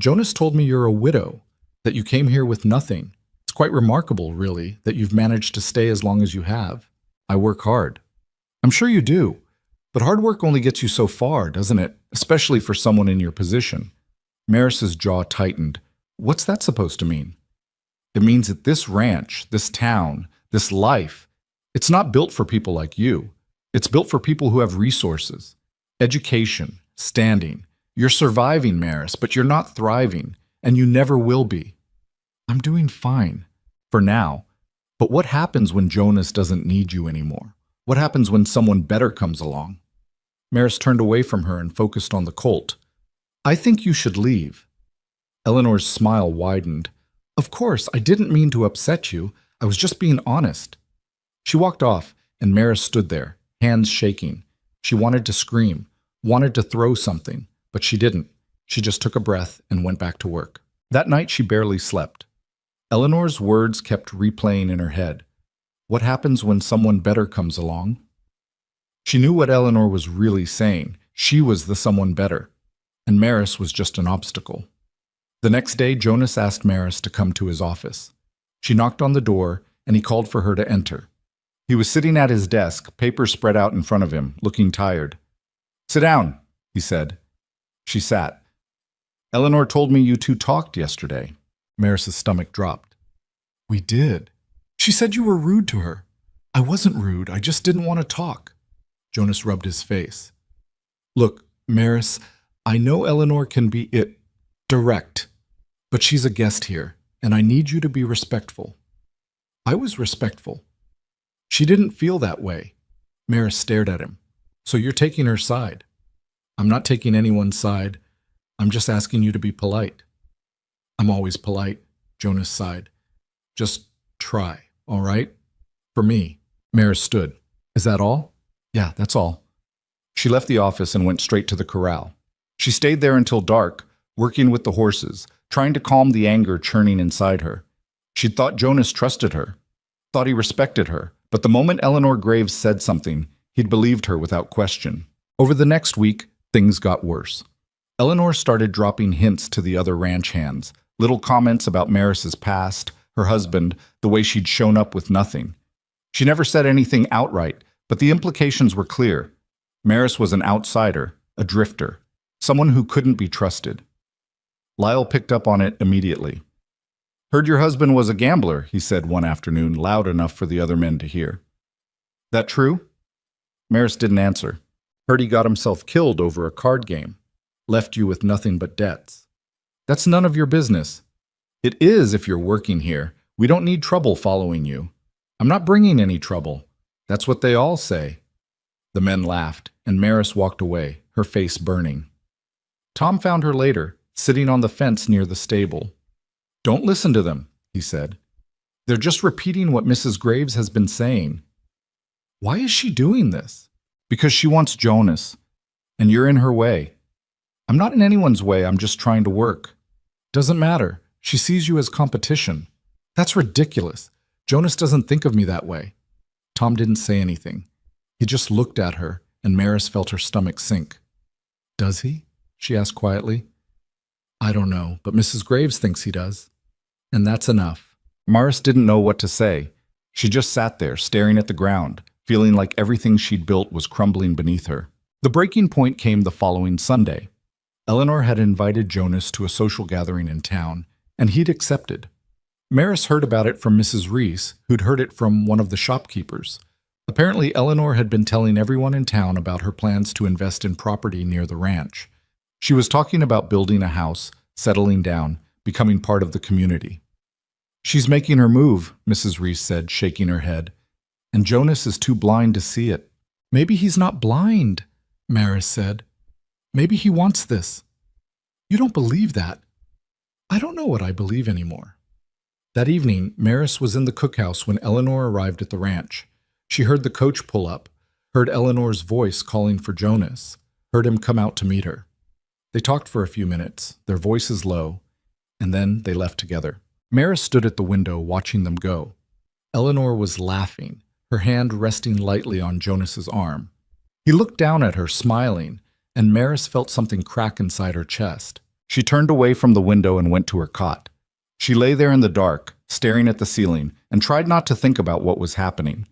Jonas told me you're a widow, that you came here with nothing. It's quite remarkable, really, that you've managed to stay as long as you have. I work hard. I'm sure you do, but hard work only gets you so far, doesn't it? Especially for someone in your position. Maris's jaw tightened. What's that supposed to mean? It means that this ranch, this town, this life, it's not built for people like you. It's built for people who have resources, education, standing. You're surviving, Maris, but you're not thriving, and you never will be. I'm doing fine, for now. But what happens when Jonas doesn't need you anymore? What happens when someone better comes along? Maris turned away from her and focused on the colt. I think you should leave. Eleanor's smile widened. Of course, I didn't mean to upset you. I was just being honest. She walked off, and Maris stood there, hands shaking. She wanted to scream, wanted to throw something, but she didn't. She just took a breath and went back to work. That night, she barely slept. Eleanor's words kept replaying in her head. What happens when someone better comes along? She knew what Eleanor was really saying. She was the someone better, and Maris was just an obstacle. The next day, Jonas asked Maris to come to his office. She knocked on the door, and he called for her to enter. He was sitting at his desk, papers spread out in front of him, looking tired. Sit down, he said. She sat. Eleanor told me you two talked yesterday. Maris's stomach dropped. We did. She said you were rude to her. I wasn't rude, I just didn't want to talk. Jonas rubbed his face. Look, Maris, I know Eleanor can be direct, but she's a guest here, and I need you to be respectful. I was respectful. She didn't feel that way. Maris stared at him. So you're taking her side. I'm not taking anyone's side. I'm just asking you to be polite. I'm always polite, Jonas sighed. Just try, all right? For me. Maris stood. Is that all? Yeah, that's all. She left the office and went straight to the corral. She stayed there until dark, working with the horses, trying to calm the anger churning inside her. She'd thought Jonas trusted her, thought he respected her, but the moment Eleanor Graves said something, he'd believed her without question. Over the next week, things got worse. Eleanor started dropping hints to the other ranch hands, little comments about Maris's past, her husband, the way she'd shown up with nothing. She never said anything outright, but the implications were clear. Maris was an outsider, a drifter, someone who couldn't be trusted. Lyle picked up on it immediately. Heard your husband was a gambler, he said one afternoon, loud enough for the other men to hear. That true? Maris didn't answer. Heard he got himself killed over a card game. Left you with nothing but debts. That's none of your business. It is if you're working here. We don't need trouble following you. I'm not bringing any trouble. That's what they all say. The men laughed, and Maris walked away, her face burning. Tom found her later, sitting on the fence near the stable. Don't listen to them, he said. They're just repeating what Mrs. Graves has been saying. Why is she doing this? Because she wants Jonas, and you're in her way. I'm not in anyone's way, I'm just trying to work. Doesn't matter. She sees you as competition. That's ridiculous. Jonas doesn't think of me that way. Tom didn't say anything. He just looked at her, and Maris felt her stomach sink. Does he? She asked quietly. I don't know, but Mrs. Graves thinks he does. And that's enough. Maris didn't know what to say. She just sat there, staring at the ground, feeling like everything she'd built was crumbling beneath her. The breaking point came the following Sunday. Eleanor had invited Jonas to a social gathering in town, and he'd accepted. Maris heard about it from Mrs. Reese, who'd heard it from one of the shopkeepers. Apparently, Eleanor had been telling everyone in town about her plans to invest in property near the ranch. She was talking about building a house, settling down, becoming part of the community. She's making her move, Mrs. Reese said, shaking her head. And Jonas is too blind to see it. Maybe he's not blind, Maris said. Maybe he wants this. You don't believe that. I don't know what I believe anymore. That evening, Maris was in the cookhouse when Eleanor arrived at the ranch. She heard the coach pull up, heard Eleanor's voice calling for Jonas, heard him come out to meet her. They talked for a few minutes, their voices low, and then they left together. Mare stood at the window watching them go. Eleanor was laughing, her hand resting lightly on Jonas's arm. He looked down at her, smiling, and Maris felt something crack inside her chest. She turned away from the window and went to her cot. She lay there in the dark, staring at the ceiling, and tried not to think about what was happening.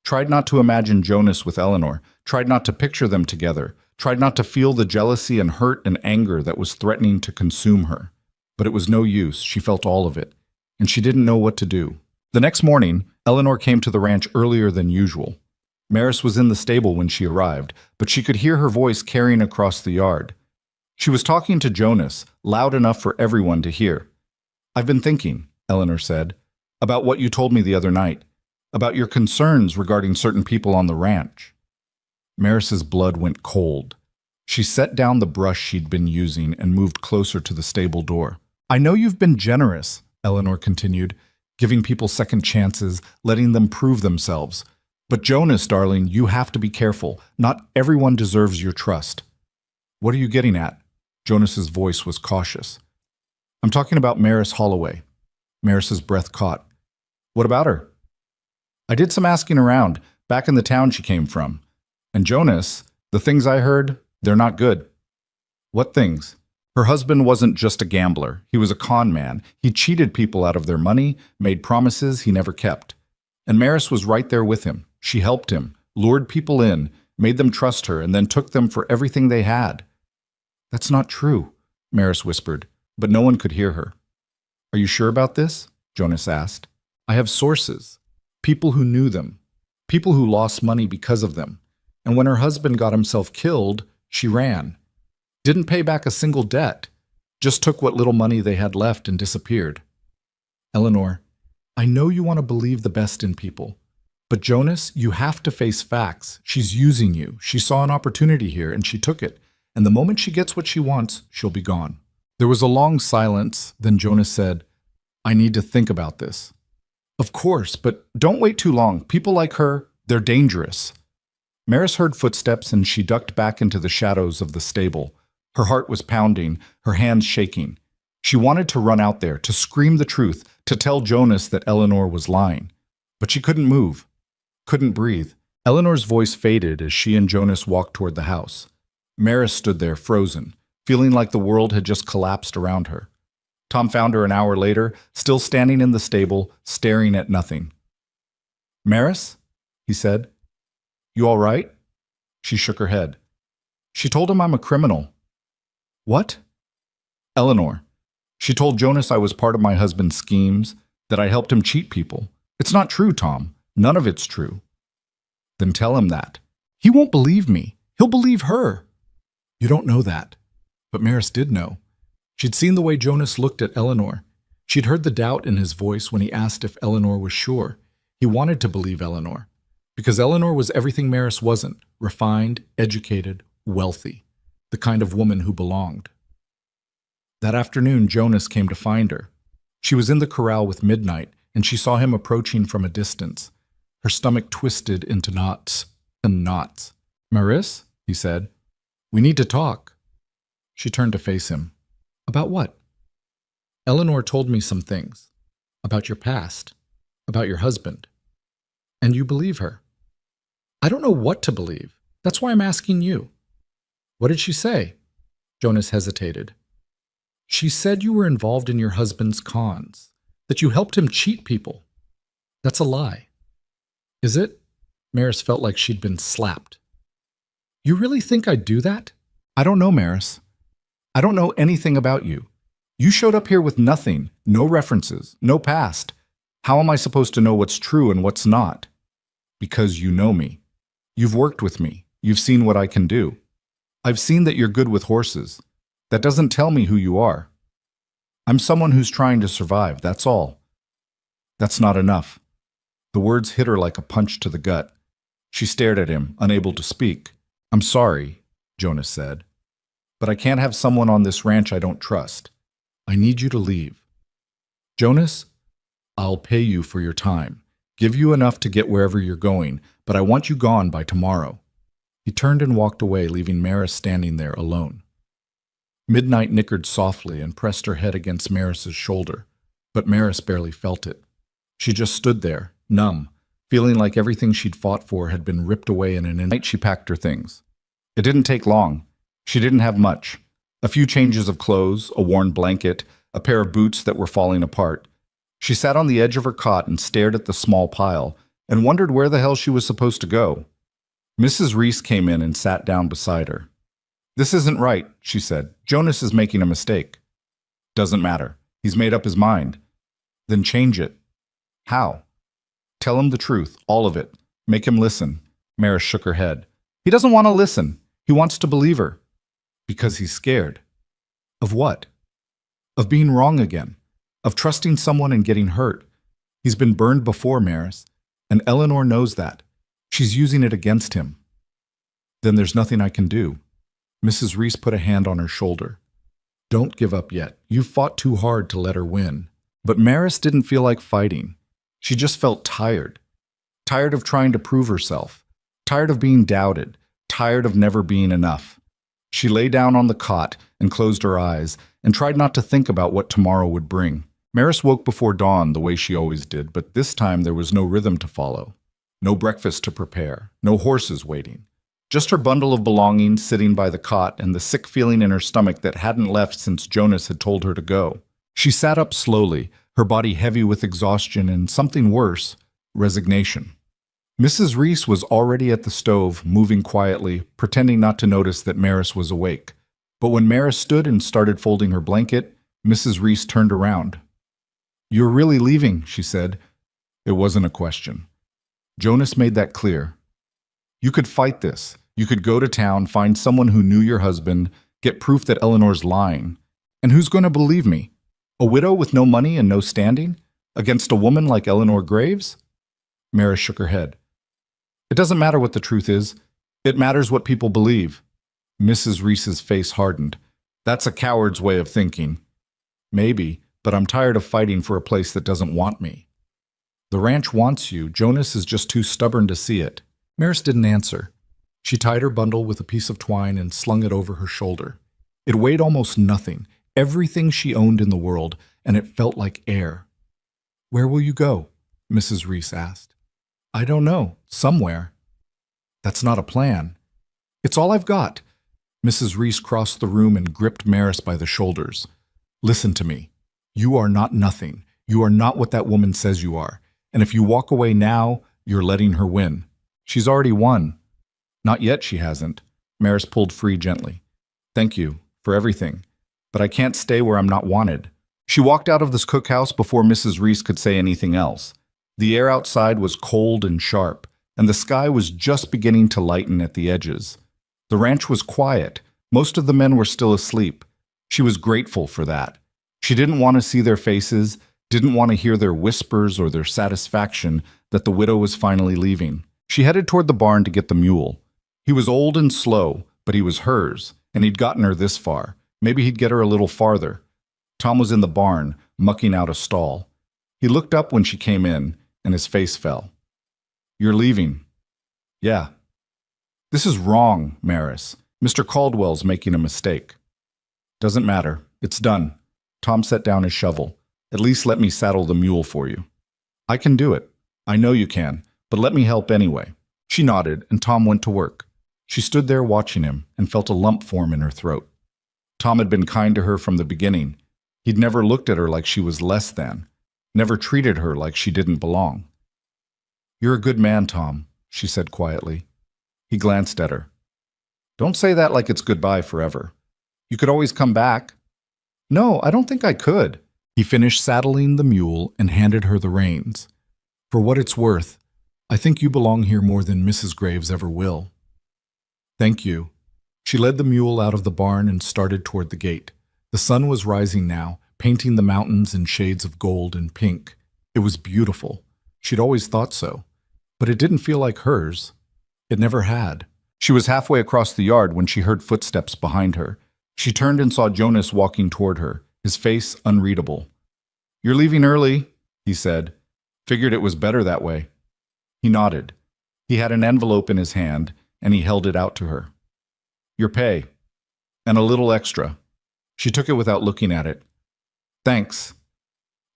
Tried not to imagine Jonas with Eleanor, tried not to picture them together, tried not to feel the jealousy and hurt and anger that was threatening to consume her. But it was no use, she felt all of it, and she didn't know what to do. The next morning, Eleanor came to the ranch earlier than usual. Maris was in the stable when she arrived, but she could hear her voice carrying across the yard. She was talking to Jonas, loud enough for everyone to hear. "I've been thinking," Eleanor said, "about what you told me the other night, about your concerns regarding certain people on the ranch." Maris's blood went cold. She set down the brush she'd been using and moved closer to the stable door. "I know you've been generous," Eleanor continued, "giving people second chances, letting them prove themselves. But Jonas, darling, you have to be careful. Not everyone deserves your trust." "What are you getting at?" Jonas's voice was cautious. "I'm talking about Maris Holloway." Maris's breath caught. "What about her?" "I did some asking around, back in the town she came from. And Jonas, the things I heard, they're not good." "What things?" "Her husband wasn't just a gambler. He was a con man. He cheated people out of their money, made promises he never kept. And Maris was right there with him. She helped him, lured people in, made them trust her, and then took them for everything they had." "That's not true," Maris whispered, but no one could hear her. "Are you sure about this?" Jonas asked. "I have sources, people who knew them, people who lost money because of them. And when her husband got himself killed, she ran. Didn't pay back a single debt, just took what little money they had left and disappeared." "Eleanor, I know you want to believe the best in people. But Jonas, you have to face facts. She's using you. She saw an opportunity here, and she took it. And the moment she gets what she wants, she'll be gone." There was a long silence, then Jonas said, "I need to think about this." "Of course, but don't wait too long. People like her, they're dangerous." Maris heard footsteps, and she ducked back into the shadows of the stable. Her heart was pounding, her hands shaking. She wanted to run out there, to scream the truth, to tell Jonas that Eleanor was lying. But she couldn't move, couldn't breathe. Eleanor's voice faded as she and Jonas walked toward the house. Maris stood there, frozen, feeling like the world had just collapsed around her. Tom found her an hour later, still standing in the stable, staring at nothing. "Maris?" he said. "You all right?" She shook her head. "She told him I'm a criminal." "What?" "Eleanor. She told Jonas I was part of my husband's schemes, that I helped him cheat people. It's not true, Tom. None of it's true." "Then tell him that." "He won't believe me. He'll believe her." "You don't know that." But Maris did know. She'd seen the way Jonas looked at Eleanor. She'd heard the doubt in his voice when he asked if Eleanor was sure. He wanted to believe Eleanor, because Eleanor was everything Maris wasn't: refined, educated, wealthy, the kind of woman who belonged. That afternoon, Jonas came to find her. She was in the corral with Midnight, and she saw him approaching from a distance. Her stomach twisted into knots and knots. "Maris," he said, "we need to talk." She turned to face him. "About what?" "Eleanor told me some things. About your past. About your husband. And you believe her." "I don't know what to believe. That's why I'm asking you." "What did she say?" Jonas hesitated. "She said you were involved in your husband's cons, that you helped him cheat people. That's a lie." "Is it?" Maris felt like she'd been slapped. "You really think I'd do that?" "I don't know, Maris. I don't know anything about you. You showed up here with nothing, no references, no past. How am I supposed to know what's true and what's not?" "Because you know me. You've worked with me. You've seen what I can do. I've seen that you're good with horses. That doesn't tell me who you are. I'm someone who's trying to survive, that's all." "That's not enough." The words hit her like a punch to the gut. She stared at him, unable to speak. "I'm sorry," Jonas said, "but I can't have someone on this ranch I don't trust. I need you to leave." "Jonas, I'll pay you for your time, give you enough to get wherever you're going, but I want you gone by tomorrow." He turned and walked away, leaving Maris standing there alone. Midnight nickered softly and pressed her head against Maris's shoulder. But Maris barely felt it. She just stood there, numb, feeling like everything she'd fought for had been ripped away in an instant. She packed her things. It didn't take long. She didn't have much. A few changes of clothes, a worn blanket, a pair of boots that were falling apart. She sat on the edge of her cot and stared at the small pile and wondered where the hell she was supposed to go. Mrs. Reese came in and sat down beside her. "This isn't right," she said. "Jonas is making a mistake." "Doesn't matter. He's made up his mind." "Then change it." "How?" "Tell him the truth, all of it. Make him listen." Mare shook her head. "He doesn't want to listen. He wants to believe her." "Because he's scared." "Of what?" "Of being wrong again. Of trusting someone and getting hurt. He's been burned before, Maris, and Eleanor knows that. She's using it against him." "Then there's nothing I can do." Mrs. Reese put a hand on her shoulder. "Don't give up yet. You've fought too hard to let her win." But Maris didn't feel like fighting. She just felt tired. Tired of trying to prove herself. Tired of being doubted. Tired of never being enough. She lay down on the cot and closed her eyes and tried not to think about what tomorrow would bring. Maris woke before dawn the way she always did, but this time there was no rhythm to follow. No breakfast to prepare. No horses waiting. Just her bundle of belongings sitting by the cot and the sick feeling in her stomach that hadn't left since Jonas had told her to go. She sat up slowly, her body heavy with exhaustion and something worse, resignation. Mrs. Reese was already at the stove, moving quietly, pretending not to notice that Maris was awake. But when Maris stood and started folding her blanket, Mrs. Reese turned around. "You're really leaving," she said. It wasn't a question. Jonas made that clear. "You could fight this. You could go to town, find someone who knew your husband, get proof that Eleanor's lying. And who's going to believe me? A widow with no money and no standing? Against a woman like Eleanor Graves?" Mare shook her head. "It doesn't matter what the truth is. It matters what people believe." Mrs. Reese's face hardened. "That's a coward's way of thinking." "Maybe, but I'm tired of fighting for a place that doesn't want me." "The ranch wants you. Jonas is just too stubborn to see it." Maris didn't answer. She tied her bundle with a piece of twine and slung it over her shoulder. It weighed almost nothing, everything she owned in the world, and it felt like air. "Where will you go?" Mrs. Reese asked. "I don't know. Somewhere." "That's not a plan." "It's all I've got." Mrs. Reese crossed the room and gripped Maris by the shoulders. "Listen to me. You are not nothing. You are not what that woman says you are. And if you walk away now, you're letting her win. She's already won." "Not yet, she hasn't." Maris pulled free gently. "Thank you for everything. But I can't stay where I'm not wanted." She walked out of this cookhouse before Mrs. Reese could say anything else. The air outside was cold and sharp, and the sky was just beginning to lighten at the edges. The ranch was quiet. Most of the men were still asleep. She was grateful for that. She didn't want to see their faces, didn't want to hear their whispers or their satisfaction that the widow was finally leaving. She headed toward the barn to get the mule. He was old and slow, but he was hers, and he'd gotten her this far. Maybe he'd get her a little farther. Tom was in the barn, mucking out a stall. He looked up when she came in, and his face fell. "You're leaving." "Yeah." "This is wrong, Maris. Mr. Caldwell's making a mistake." "Doesn't matter. It's done." Tom set down his shovel. "At least let me saddle the mule for you." "I can do it. I know you can, but let me help anyway." She nodded, and Tom went to work. She stood there watching him and felt a lump form in her throat. Tom had been kind to her from the beginning. He'd never looked at her like she was less than, never treated her like she didn't belong. "You're a good man, Tom," she said quietly. He glanced at her. "Don't say that like it's goodbye forever. You could always come back." "No, I don't think I could." He finished saddling the mule and handed her the reins. "For what it's worth, I think you belong here more than Mrs. Graves ever will." "Thank you." She led the mule out of the barn and started toward the gate. The sun was rising now, painting the mountains in shades of gold and pink. It was beautiful. She'd always thought so. But it didn't feel like hers. It never had. She was halfway across the yard when she heard footsteps behind her. She turned and saw Jonas walking toward her, his face unreadable. "You're leaving early," he said. "Figured it was better that way." He nodded. He had an envelope in his hand, and he held it out to her. "Your pay. And a little extra." She took it without looking at it. "Thanks."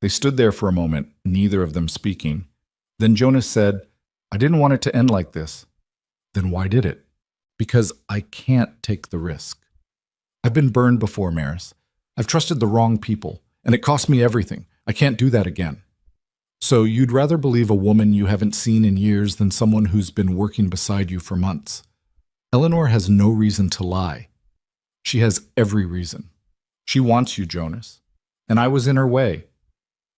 They stood there for a moment, neither of them speaking. Then Jonas said, "I didn't want it to end like this." "Then why did it?" "Because I can't take the risk. I've been burned before, Maris. I've trusted the wrong people, and it cost me everything. I can't do that again." "So you'd rather believe a woman you haven't seen in years than someone who's been working beside you for months?" "Eleanor has no reason to lie. She has every reason. She wants you, Jonas. And I was in her way."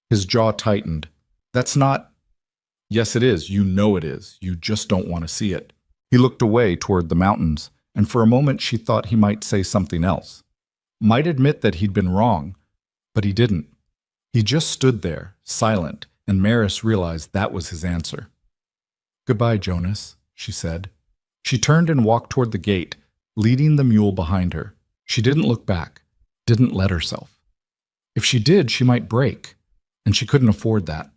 His jaw tightened. "That's not—" "Yes, it is. You know it is. You just don't want to see it." He looked away toward the mountains, and for a moment she thought he might say something else. Might admit that he'd been wrong, but he didn't. He just stood there, silent, and Maris realized that was his answer. "Goodbye, Jonas," she said. She turned and walked toward the gate, leading the mule behind her. She didn't look back, didn't let herself. If she did, she might break, and she couldn't afford that.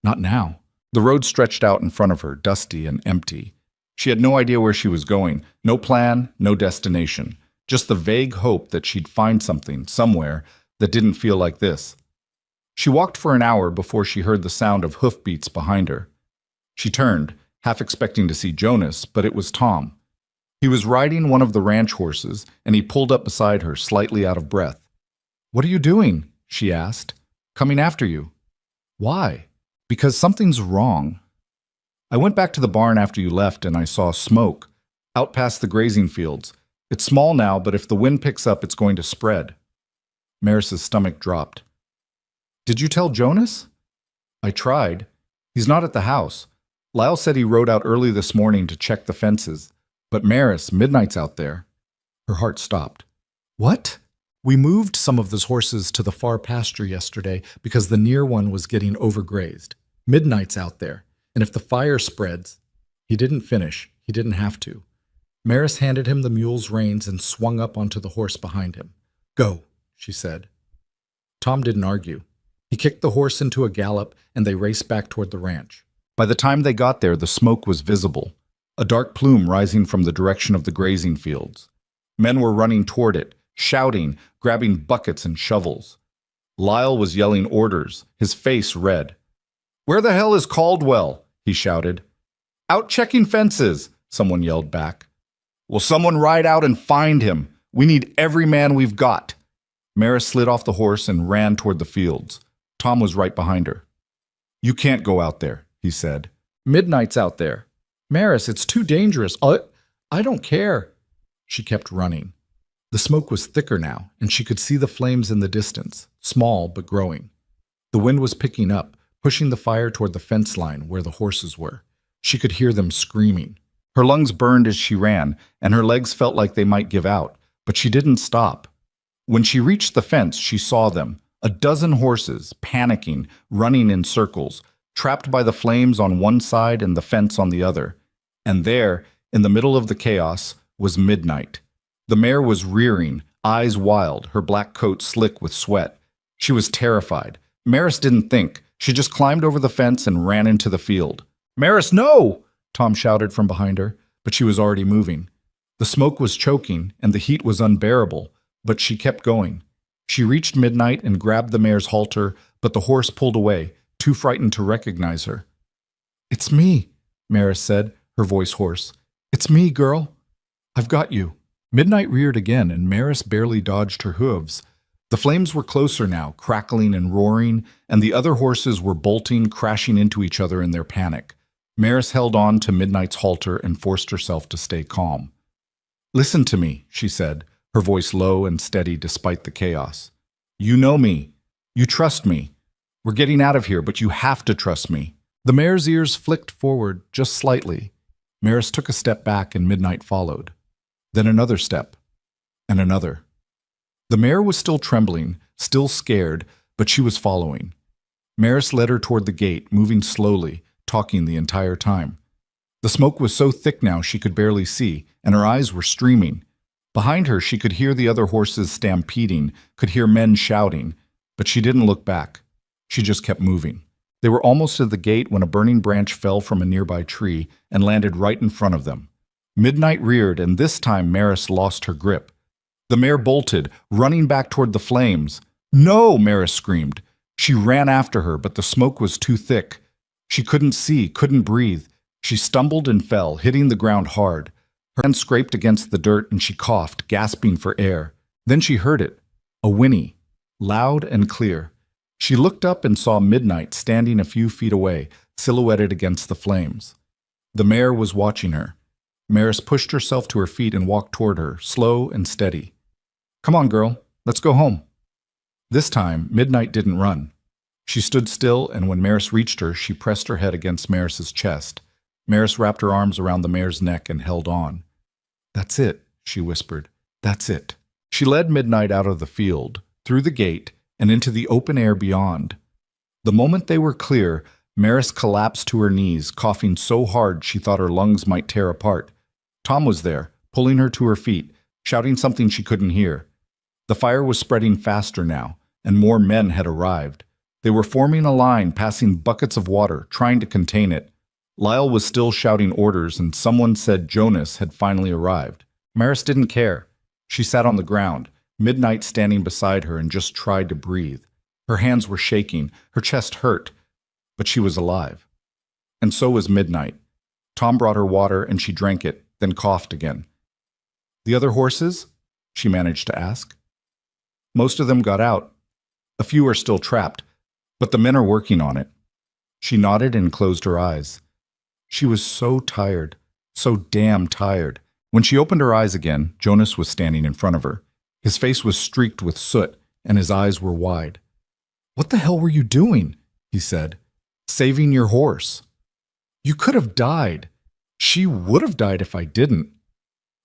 Not now. The road stretched out in front of her, dusty and empty. She had no idea where she was going, no plan, no destination, just the vague hope that she'd find something, somewhere, that didn't feel like this. She walked for an hour before she heard the sound of hoofbeats behind her. She turned, half expecting to see Jonas, but it was Tom. He was riding one of the ranch horses, and he pulled up beside her, slightly out of breath. "What are you doing?" she asked. "Coming after you." "Why?" "Because something's wrong. I went back to the barn after you left, and I saw smoke, out past the grazing fields. It's small now, but if the wind picks up, it's going to spread." Maris's stomach dropped. "Did you tell Jonas?" "I tried. He's not at the house. Lyle said he rode out early this morning to check the fences. But Maris, midnight's out there." Her heart stopped. "What?" "We moved some of those horses to the far pasture yesterday because the near one was getting overgrazed. Midnight's out there, and if the fire spreads—" He didn't finish. He didn't have to. Maris handed him the mule's reins and swung up onto the horse behind him. "Go," she said. Tom didn't argue. He kicked the horse into a gallop, and they raced back toward the ranch. By the time they got there, the smoke was visible, a dark plume rising from the direction of the grazing fields. Men were running toward it, shouting, grabbing buckets and shovels. Lyle was yelling orders, his face red. "Where the hell is Caldwell?" he shouted. "Out checking fences," someone yelled back. "Will someone ride out and find him? We need every man we've got." Mare slid off the horse and ran toward the fields. Tom was right behind her. "You can't go out there," he said. "Midnight's out there." "Maris, it's too dangerous. I don't care." She kept running. The smoke was thicker now, and she could see the flames in the distance, small but growing. The wind was picking up, pushing the fire toward the fence line where the horses were. She could hear them screaming. Her lungs burned as she ran, and her legs felt like they might give out, but she didn't stop. When she reached the fence, she saw them, a dozen horses, panicking, running in circles, trapped by the flames on one side and the fence on the other. And there, in the middle of the chaos, was Midnight. The mare was rearing, eyes wild, her black coat slick with sweat. She was terrified. Maris didn't think. She just climbed over the fence and ran into the field. "Maris, no!" Tom shouted from behind her, but she was already moving. The smoke was choking, and the heat was unbearable, but she kept going. She reached Midnight and grabbed the mare's halter, but the horse pulled away, too frightened to recognize her. "It's me," Maris said, her voice hoarse. "It's me, girl. I've got you." Midnight reared again, and Maris barely dodged her hooves. The flames were closer now, crackling and roaring, and the other horses were bolting, crashing into each other in their panic. Maris held on to Midnight's halter and forced herself to stay calm. "Listen to me," she said, her voice low and steady despite the chaos. "You know me. You trust me. We're getting out of here, but you have to trust me." The mare's ears flicked forward just slightly. Maris took a step back and Midnight followed. Then another step, and another. The mare was still trembling, still scared, but she was following. Maris led her toward the gate, moving slowly, talking the entire time. The smoke was so thick now she could barely see, and her eyes were streaming. Behind her she could hear the other horses stampeding, could hear men shouting, but she didn't look back. She just kept moving. They were almost at the gate when a burning branch fell from a nearby tree and landed right in front of them. Midnight reared, and this time Maris lost her grip. The mare bolted, running back toward the flames. "No!" Maris screamed. She ran after her, but the smoke was too thick. She couldn't see, couldn't breathe. She stumbled and fell, hitting the ground hard. Her hand scraped against the dirt and she coughed, gasping for air. Then she heard it, a whinny, loud and clear. She looked up and saw Midnight standing a few feet away, silhouetted against the flames. The mare was watching her. Maris pushed herself to her feet and walked toward her, slow and steady. "Come on, girl, let's go home." This time, Midnight didn't run. She stood still, and when Maris reached her, she pressed her head against Maris's chest. Maris wrapped her arms around the mare's neck and held on. "That's it," she whispered. "That's it." She led Midnight out of the field, through the gate, and into the open air beyond. The moment they were clear, Maris collapsed to her knees, coughing so hard she thought her lungs might tear apart. Tom was there, pulling her to her feet, shouting something she couldn't hear. The fire was spreading faster now, and more men had arrived. They were forming a line, passing buckets of water, trying to contain it. Lyle was still shouting orders, and someone said Jonas had finally arrived. Maris didn't care. She sat on the ground, Midnight standing beside her, and just tried to breathe. Her hands were shaking, her chest hurt, but she was alive. And so was Midnight. Tom brought her water, and she drank it, then coughed again. "The other horses?" she managed to ask. "Most of them got out. A few are still trapped, but the men are working on it." She nodded and closed her eyes. She was so tired, so damn tired. When she opened her eyes again, Jonas was standing in front of her. His face was streaked with soot, and his eyes were wide. "What the hell were you doing?" he said. "Saving your horse. You could have died. She would have died if I didn't."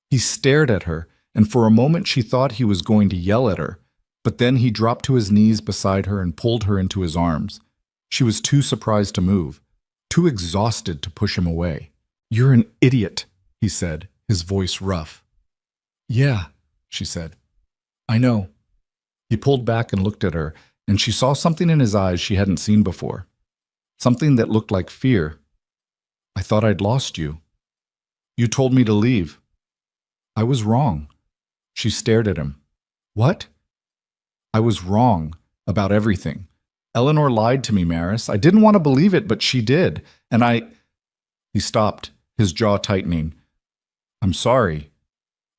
He stared at her, and for a moment she thought he was going to yell at her, but then he dropped to his knees beside her and pulled her into his arms. She was too surprised to move, too exhausted to push him away. "You're an idiot," he said, his voice rough. "Yeah," she said. "I know." He pulled back and looked at her, and she saw something in his eyes she hadn't seen before. Something that looked like fear. "I thought I'd lost you. You told me to leave." "I was wrong." She stared at him. "What?" "I was wrong about everything. Eleanor lied to me, Maris. I didn't want to believe it, but she did. And I—" He stopped, his jaw tightening. "I'm sorry.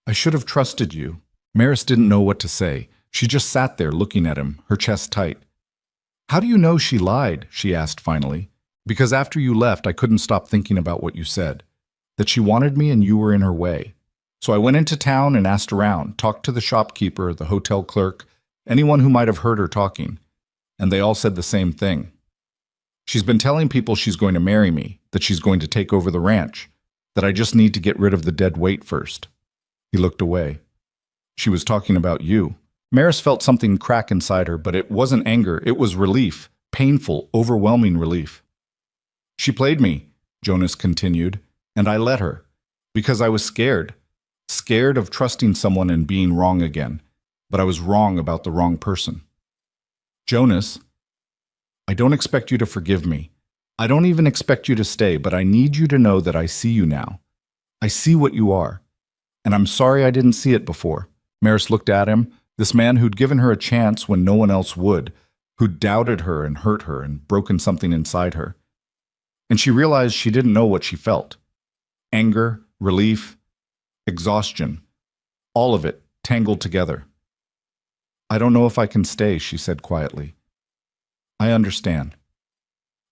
I should have trusted you." Maris didn't know what to say. She just sat there looking at him, her chest tight. "How do you know she lied?" she asked finally. "Because after you left, I couldn't stop thinking about what you said. That she wanted me and you were in her way. So I went into town and asked around, talked to the shopkeeper, the hotel clerk, anyone who might have heard her talking. And they all said the same thing. She's been telling people she's going to marry me, that she's going to take over the ranch, that I just need to get rid of the dead weight first." He looked away. "She was talking about you." Maris felt something crack inside her, but it wasn't anger, it was relief, painful, overwhelming relief. "She played me," Jonas continued, "and I let her, because I was scared. Scared of trusting someone and being wrong again, but I was wrong about the wrong person. Jonas, I don't expect you to forgive me. I don't even expect you to stay, but I need you to know that I see you now. I see what you are. And I'm sorry I didn't see it before." Maris looked at him, this man who'd given her a chance when no one else would, who'd doubted her and hurt her and broken something inside her. And she realized she didn't know what she felt. Anger, relief, exhaustion, all of it tangled together. "I don't know if I can stay," she said quietly. "I understand.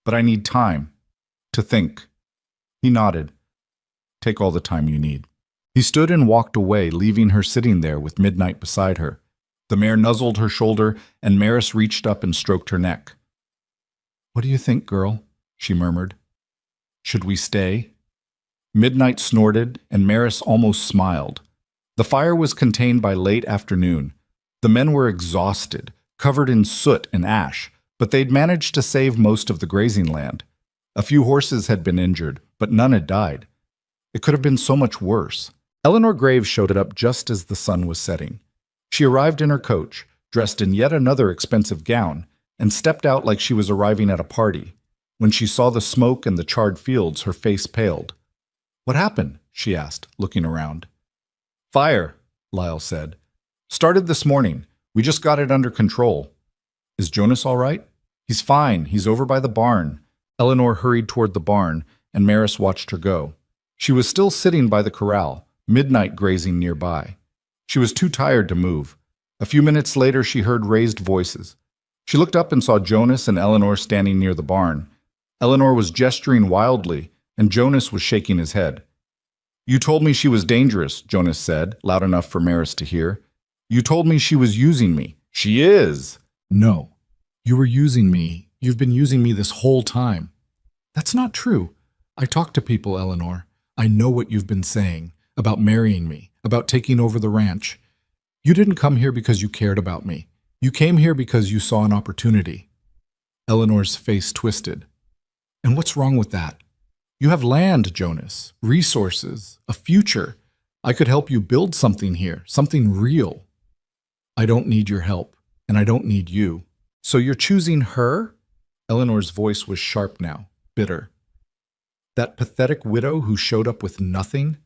But I need time to think." He nodded. "Take all the time you need." He stood and walked away, leaving her sitting there with Midnight beside her. The mare nuzzled her shoulder, and Maris reached up and stroked her neck. "What do you think, girl?" she murmured. "Should we stay?" Midnight snorted, and Maris almost smiled. The fire was contained by late afternoon. The men were exhausted, covered in soot and ash, but they'd managed to save most of the grazing land. A few horses had been injured, but none had died. It could have been so much worse. Eleanor Graves showed up just as the sun was setting. She arrived in her coach, dressed in yet another expensive gown, and stepped out like she was arriving at a party. When she saw the smoke and the charred fields, her face paled. "What happened?" she asked, looking around. "Fire," Lyle said. "Started this morning. We just got it under control. Is Jonas all right?" He's fine. He's over by the barn. Eleanor hurried toward the barn, and Maris watched her go. She was still sitting by the corral, midnight grazing nearby. She was too tired to move. A few minutes later, she heard raised voices. She looked up and saw Jonas and Eleanor standing near the barn. Eleanor was gesturing wildly, and Jonas was shaking his head. "You told me she was dangerous," Jonas said, loud enough for Maris to hear. "You told me she was using me." "She is." "No, you were using me. You've been using me this whole time." "That's not true. I talk to people, Eleanor. I know what you've been saying about marrying me, about taking over the ranch. You didn't come here because you cared about me. You came here because you saw an opportunity." Eleanor's face twisted. "And what's wrong with that? You have land, Jonas, resources, a future. I could help you build something here, something real." "I don't need your help, and I don't need you." "So you're choosing her?" Eleanor's voice was sharp now, bitter. "That pathetic widow who showed up with nothing?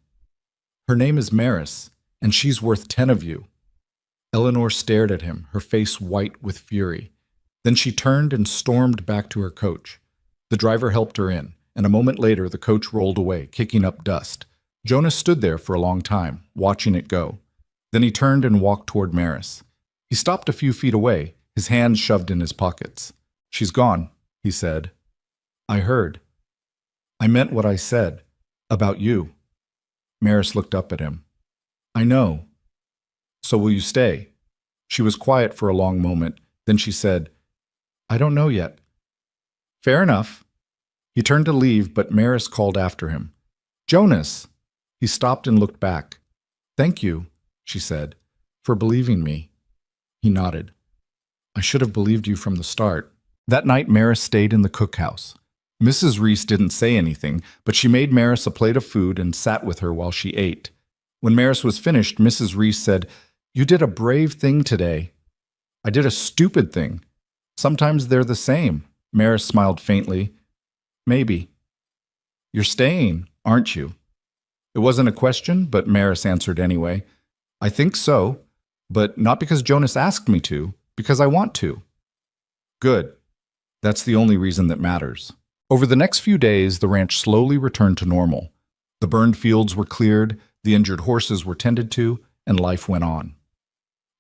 Her name is Maris, and she's worth 10 of you." Eleanor stared at him, her face white with fury. Then she turned and stormed back to her coach. The driver helped her in, and a moment later the coach rolled away, kicking up dust. Jonas stood there for a long time, watching it go. Then he turned and walked toward Maris. He stopped a few feet away, his hands shoved in his pockets. "She's gone," he said. "I heard. I meant what I said. About you." Maris looked up at him. "I know. So will you stay?" She was quiet for a long moment. Then she said, "I don't know yet." "Fair enough." He turned to leave, but Maris called after him. "Jonas!" He stopped and looked back. "Thank you," she said, "for believing me." He nodded. "I should have believed you from the start." That night, Maris stayed in the cookhouse. Mrs. Reese didn't say anything, but she made Maris a plate of food and sat with her while she ate. When Maris was finished, Mrs. Reese said, "You did a brave thing today." "I did a stupid thing." "Sometimes they're the same." Maris smiled faintly. "Maybe." "You're staying, aren't you?" It wasn't a question, but Maris answered anyway. "I think so, but not because Jonas asked me to, because I want to." "Good. That's the only reason that matters." Over the next few days, the ranch slowly returned to normal. The burned fields were cleared, the injured horses were tended to, and life went on.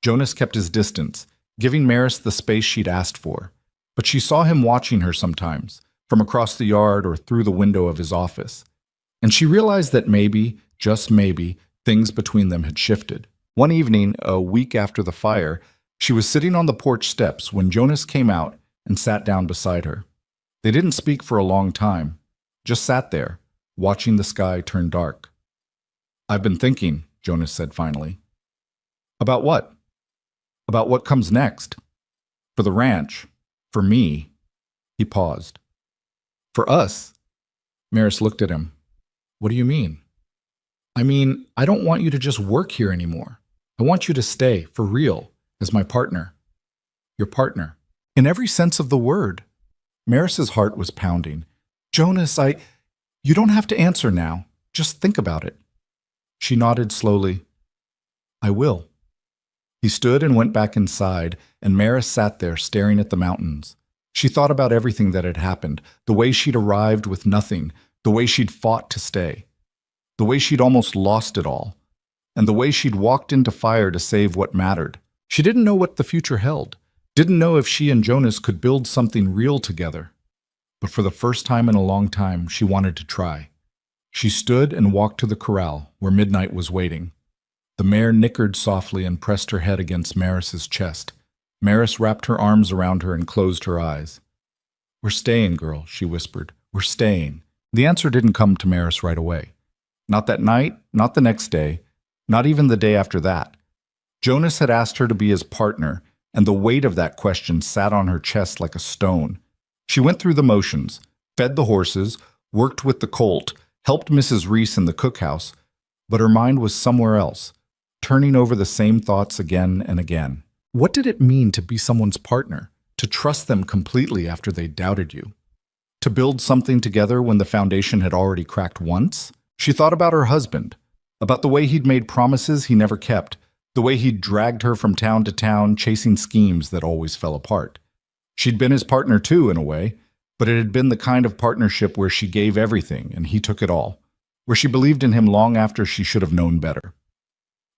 Jonas kept his distance, giving Maris the space she'd asked for, but she saw him watching her sometimes, from across the yard or through the window of his office. And she realized that maybe, just maybe, things between them had shifted. One evening, a week after the fire, she was sitting on the porch steps when Jonas came out and sat down beside her. They didn't speak for a long time, just sat there, watching the sky turn dark. "I've been thinking," Jonas said finally. "About what?" "About what comes next. For the ranch. For me." He paused. "For us?" Maris looked at him. "What do you mean?" "I mean, I don't want you to just work here anymore. I want you to stay, for real, as my partner." "Your partner." "In every sense of the word." Maris's heart was pounding. "Jonas, you don't have to answer now. Just think about it." She nodded slowly. "I will." He stood and went back inside, and Maris sat there staring at the mountains. She thought about everything that had happened, the way she'd arrived with nothing, the way she'd fought to stay, the way she'd almost lost it all, and the way she'd walked into fire to save what mattered. She didn't know what the future held, didn't know if she and Jonas could build something real together. But for the first time in a long time, she wanted to try. She stood and walked to the corral, where midnight was waiting. The mare nickered softly and pressed her head against Maris's chest. Maris wrapped her arms around her and closed her eyes. "We're staying, girl," she whispered. "We're staying." The answer didn't come to Maris right away. Not that night, not the next day, not even the day after that. Jonas had asked her to be his partner, and the weight of that question sat on her chest like a stone. She went through the motions, fed the horses, worked with the colt, helped Mrs. Reese in the cookhouse, but her mind was somewhere else, turning over the same thoughts again and again. What did it mean to be someone's partner? To trust them completely after they doubted you? To build something together when the foundation had already cracked once? She thought about her husband, about the way he'd made promises he never kept, the way he'd dragged her from town to town chasing schemes that always fell apart. She'd been his partner too, in a way, but it had been the kind of partnership where she gave everything and he took it all, where she believed in him long after she should have known better.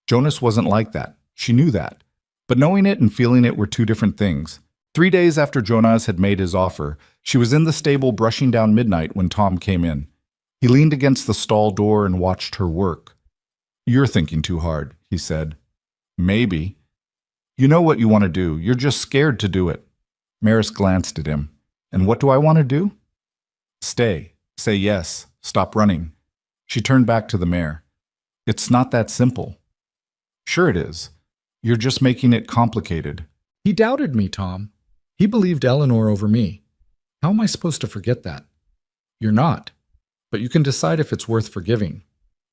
Jonas wasn't like that. She knew that. But knowing it and feeling it were two different things. 3 days after Jonas had made his offer, she was in the stable brushing down midnight when Tom came in. He leaned against the stall door and watched her work. "You're thinking too hard," he said. "Maybe. You know what you want to do. You're just scared to do it." Maris glanced at him. "And what do I want to do?" "Stay. Say yes. Stop running." She turned back to the mare. "It's not that simple." "Sure it is. You're just making it complicated." He doubted me, Tom. He believed Eleanor over me. How am I supposed to forget that? You're not. But you can decide if it's worth forgiving.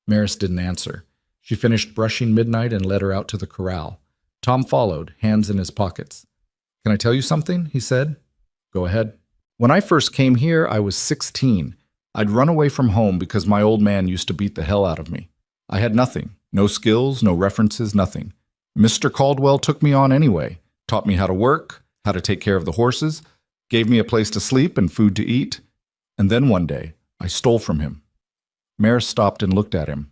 Maris didn't answer. She finished brushing midnight and led her out to the corral. Tom followed, hands in his pockets. "Can I tell you something?" he said. "Go ahead." "When I first came here, I was 16. I'd run away from home because my old man used to beat the hell out of me. I had nothing. No skills, no references, nothing. Mr. Caldwell took me on anyway, taught me how to work, how to take care of the horses, gave me a place to sleep and food to eat. And then one day, I stole from him." Maris stopped and looked at him.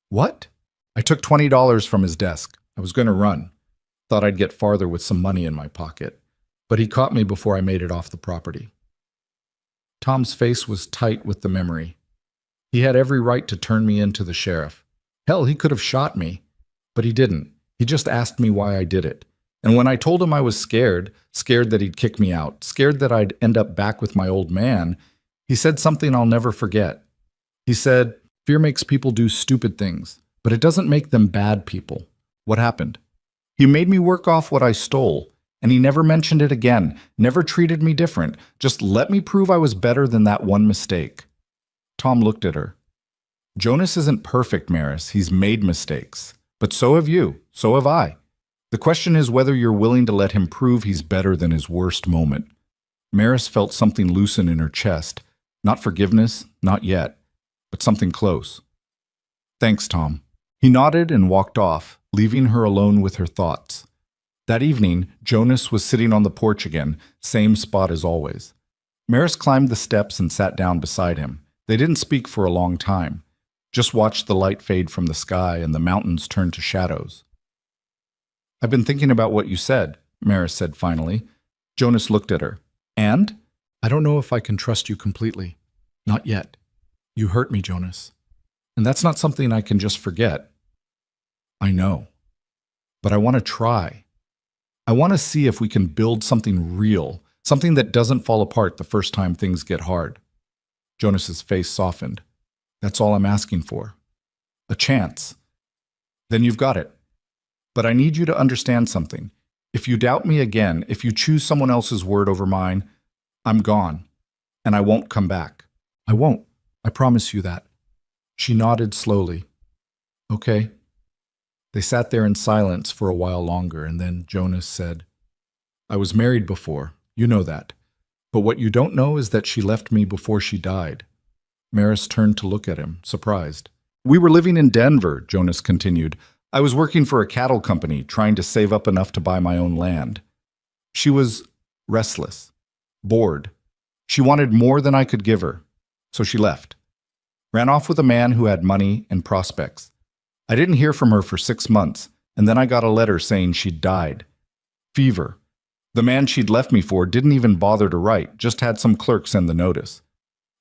"What?" "I took $20 from his desk. I was going to run. Thought I'd get farther with some money in my pocket. But he caught me before I made it off the property." Tom's face was tight with the memory. He had every right to turn me in to the sheriff. Hell, he could have shot me. But he didn't. He just asked me why I did it. And when I told him I was scared that he'd kick me out, scared that I'd end up back with my old man, he said something I'll never forget. He said, "Fear makes people do stupid things, but it doesn't make them bad people." What happened? He made me work off what I stole, and he never mentioned it again, never treated me different, just let me prove I was better than that one mistake. Tom looked at her. "Jonas isn't perfect, Maris. He's made mistakes. But so have you. So have I. The question is whether you're willing to let him prove he's better than his worst moment." Maris felt something loosen in her chest. Not forgiveness, not yet, but something close. "Thanks, Tom." He nodded and walked off, leaving her alone with her thoughts. That evening, Jonas was sitting on the porch again, same spot as always. Maris climbed the steps and sat down beside him. They didn't speak for a long time, just watched the light fade from the sky and the mountains turn to shadows. "I've been thinking about what you said," Maris said finally. Jonas looked at her. "And?" "I don't know if I can trust you completely. Not yet. You hurt me, Jonas. And that's not something I can just forget." "I know. But I want to try. I want to see if we can build something real, something that doesn't fall apart the first time things get hard." Jonas's face softened. "That's all I'm asking for. A chance. Then you've got it. But I need you to understand something. If you doubt me again, if you choose someone else's word over mine, I'm gone, and I won't come back." "I won't. I promise you that." She nodded slowly. "Okay." They sat there in silence for a while longer, and then Jonas said, "I was married before. You know that. But what you don't know is that she left me before she died." Maris turned to look at him, surprised. "We were living in Denver," Jonas continued. "I was working for a cattle company, trying to save up enough to buy my own land. She was restless, bored. She wanted more than I could give her, so she left. Ran off with a man who had money and prospects. I didn't hear from her for 6 months, and then I got a letter saying she'd died. Fever. The man she'd left me for didn't even bother to write, just had some clerk send the notice.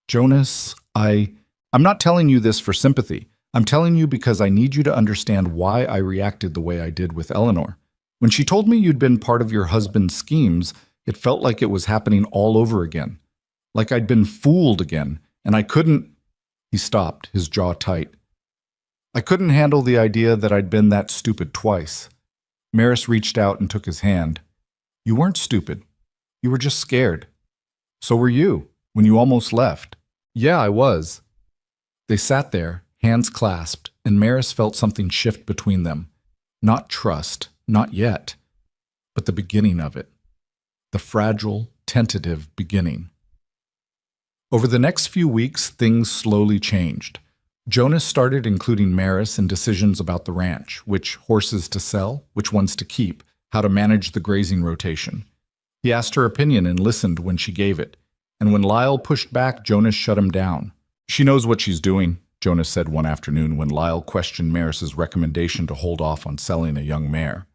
Jonas, I'm not telling you this for sympathy. I'm telling you because I need you to understand why I reacted the way I did with Eleanor. When she told me you'd been part of your husband's schemes, it felt like it was happening all over again. Like I'd been fooled again, and I couldn't—" He stopped, his jaw tight. "I couldn't handle the idea that I'd been that stupid twice." Maris reached out and took his hand. "You weren't stupid. You were just scared. So were you, when you almost left." "Yeah, I was." They sat there, hands clasped, and Maris felt something shift between them. Not trust, not yet, but the beginning of it. The fragile, tentative beginning. Over the next few weeks, things slowly changed. Jonas started including Maris in decisions about the ranch, which horses to sell, which ones to keep, how to manage the grazing rotation. He asked her opinion and listened when she gave it. And when Lyle pushed back, Jonas shut him down. She knows what she's doing, Jonas said one afternoon when Lyle questioned Maris's recommendation to hold off on selling a young mare.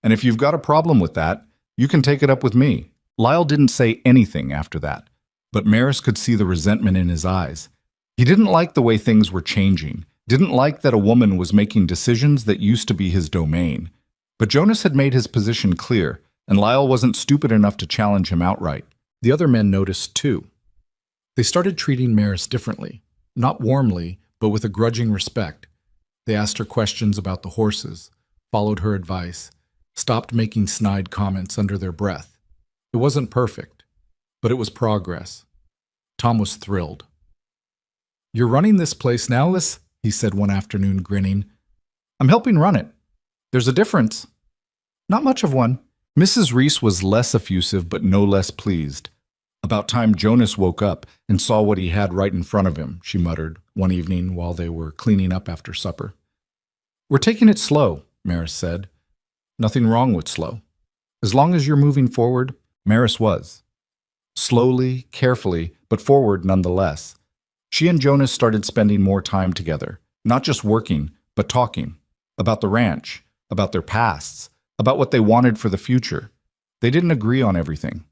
And if you've got a problem with that, you can take it up with me. Lyle didn't say anything after that, but Maris could see the resentment in his eyes. He didn't like the way things were changing, didn't like that a woman was making decisions that used to be his domain. But Jonas had made his position clear, and Lyle wasn't stupid enough to challenge him outright. The other men noticed too. They started treating Maris differently, not warmly, but with a grudging respect. They asked her questions about the horses, followed her advice, stopped making snide comments under their breath. It wasn't perfect, but it was progress. Tom was thrilled. "You're running this place now, Liz?" he said one afternoon, grinning. "I'm helping run it. There's a difference." "Not much of one." Mrs. Reese was less effusive but no less pleased. "About time Jonas woke up and saw what he had right in front of him," she muttered one evening while they were cleaning up after supper. "We're taking it slow," Maris said. "Nothing wrong with slow. As long as you're moving forward." Maris was. Slowly, carefully, but forward nonetheless. She and Jonas started spending more time together, not just working, but talking. About the ranch, about their pasts, about what they wanted for the future. They didn't agree on everything.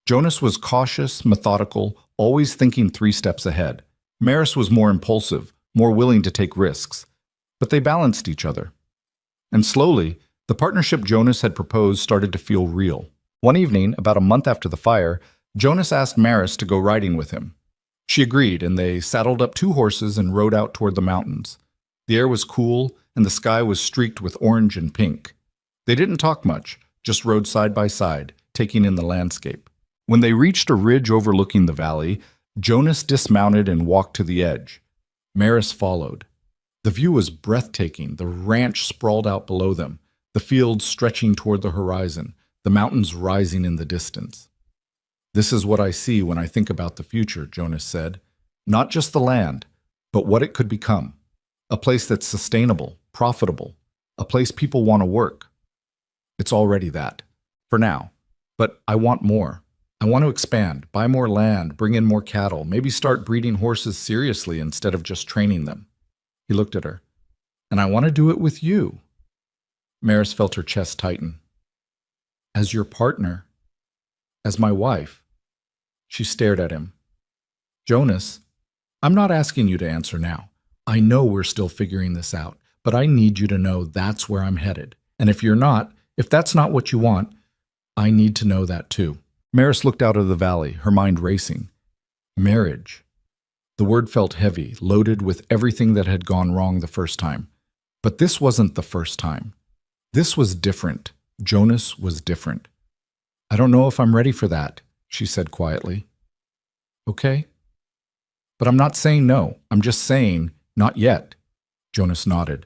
Jonas was cautious, methodical, always thinking 3 steps ahead. Maris was more impulsive, more willing to take risks. But they balanced each other. And slowly, the partnership Jonas had proposed started to feel real. One evening, about a month after the fire, Jonas asked Maris to go riding with him. She agreed, and they saddled up 2 horses and rode out toward the mountains. The air was cool, and the sky was streaked with orange and pink. They didn't talk much, just rode side by side, taking in the landscape. When they reached a ridge overlooking the valley, Jonas dismounted and walked to the edge. Maris followed. The view was breathtaking, the ranch sprawled out below them, the fields stretching toward the horizon, the mountains rising in the distance. "This is what I see when I think about the future," Jonas said. "Not just the land, but what it could become. A place that's sustainable, profitable, a place people want to work. It's already that, for now. But I want more. I want to expand, buy more land, bring in more cattle, maybe start breeding horses seriously instead of just training them." He looked at her. "And I want to do it with you." Maris felt her chest tighten. "As your partner, as my wife." She stared at him. "Jonas, I'm not asking you to answer now. I know we're still figuring this out, but I need you to know that's where I'm headed. And if that's not what you want, I need to know that too." Maris looked out of the valley, her mind racing. Marriage. The word felt heavy, loaded with everything that had gone wrong the first time. But this wasn't the first time. This was different. Jonas was different. "I don't know if I'm ready for that," she said quietly. "Okay. But I'm not saying no. I'm just saying, not yet." Jonas nodded.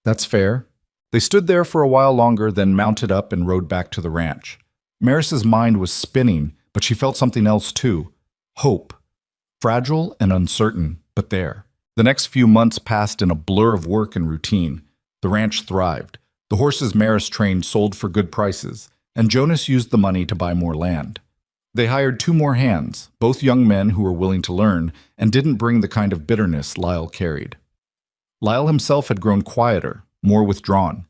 "That's fair." They stood there for a while longer, then mounted up and rode back to the ranch. Maris's mind was spinning, but she felt something else too. Hope. Fragile and uncertain, but there. The next few months passed in a blur of work and routine. The ranch thrived. The horses Maris trained sold for good prices, and Jonas used the money to buy more land. They hired 2 more hands, both young men who were willing to learn and didn't bring the kind of bitterness Lyle carried. Lyle himself had grown quieter, more withdrawn.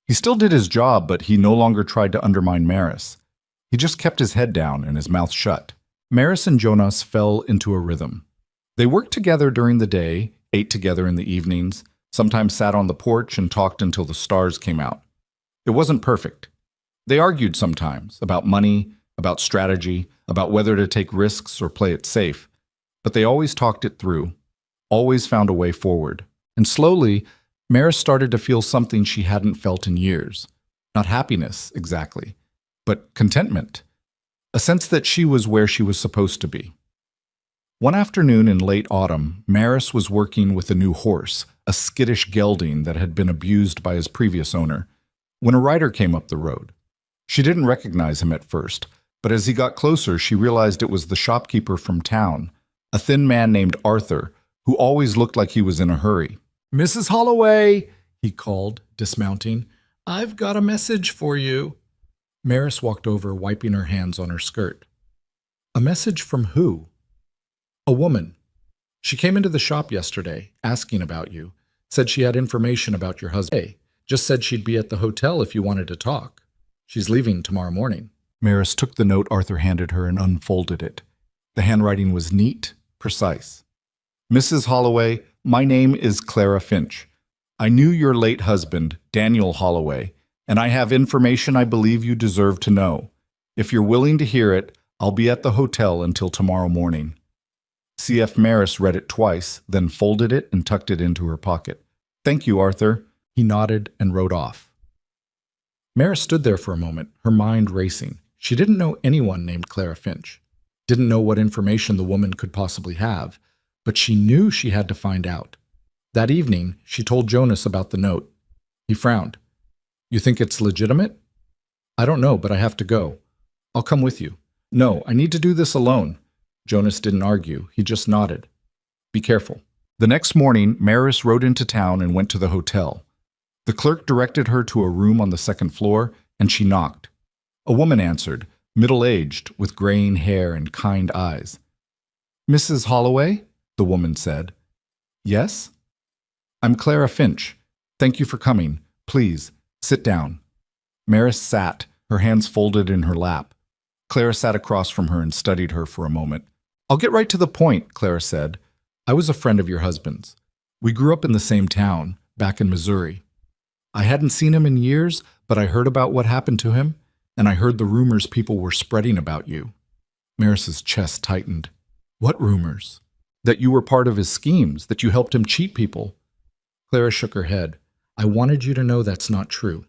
He still did his job, but he no longer tried to undermine Maris. He just kept his head down and his mouth shut. Maris and Jonas fell into a rhythm. They worked together during the day, ate together in the evenings, sometimes sat on the porch and talked until the stars came out. It wasn't perfect. They argued sometimes about money, about strategy, about whether to take risks or play it safe. But they always talked it through, always found a way forward. And slowly, Maris started to feel something she hadn't felt in years. Not happiness, exactly, but contentment. A sense that she was where she was supposed to be. One afternoon in late autumn, Maris was working with a new horse, a skittish gelding that had been abused by his previous owner, when a rider came up the road. She didn't recognize him at first, but as he got closer, she realized it was the shopkeeper from town, a thin man named Arthur, who always looked like he was in a hurry. "Mrs. Holloway," he called, dismounting. "I've got a message for you." Maris walked over, wiping her hands on her skirt. A message from who? A woman. She came into the shop yesterday, asking about you. Said she had information about your husband. Hey, just said she'd be at the hotel if you wanted to talk. She's leaving tomorrow morning. Maris took the note Arthur handed her and unfolded it. The handwriting was neat, precise. Mrs. Holloway, my name is Clara Finch. I knew your late husband, Daniel Holloway, and I have information I believe you deserve to know. If you're willing to hear it, I'll be at the hotel until tomorrow morning. C.F. Maris read it twice, then folded it and tucked it into her pocket. Thank you, Arthur. He nodded and rode off. Maris stood there for a moment, her mind racing. She didn't know anyone named Clara Finch. Didn't know what information the woman could possibly have, but she knew she had to find out. That evening, she told Jonas about the note. He frowned. You think it's legitimate? I don't know, but I have to go. I'll come with you. No, I need to do this alone. Jonas didn't argue. He just nodded. Be careful. The next morning, Maris rode into town and went to the hotel. The clerk directed her to a room on the second floor, and she knocked. A woman answered, middle-aged, with graying hair and kind eyes. Mrs. Holloway? The woman said. Yes? I'm Clara Finch. Thank you for coming. Please, sit down. Maris sat, her hands folded in her lap. Clara sat across from her and studied her for a moment. I'll get right to the point, Clara said. I was a friend of your husband's. We grew up in the same town, back in Missouri. I hadn't seen him in years, but I heard about what happened to him, and I heard the rumors people were spreading about you. Maris's chest tightened. What rumors? That you were part of his schemes, that you helped him cheat people. Clara shook her head. I wanted you to know that's not true.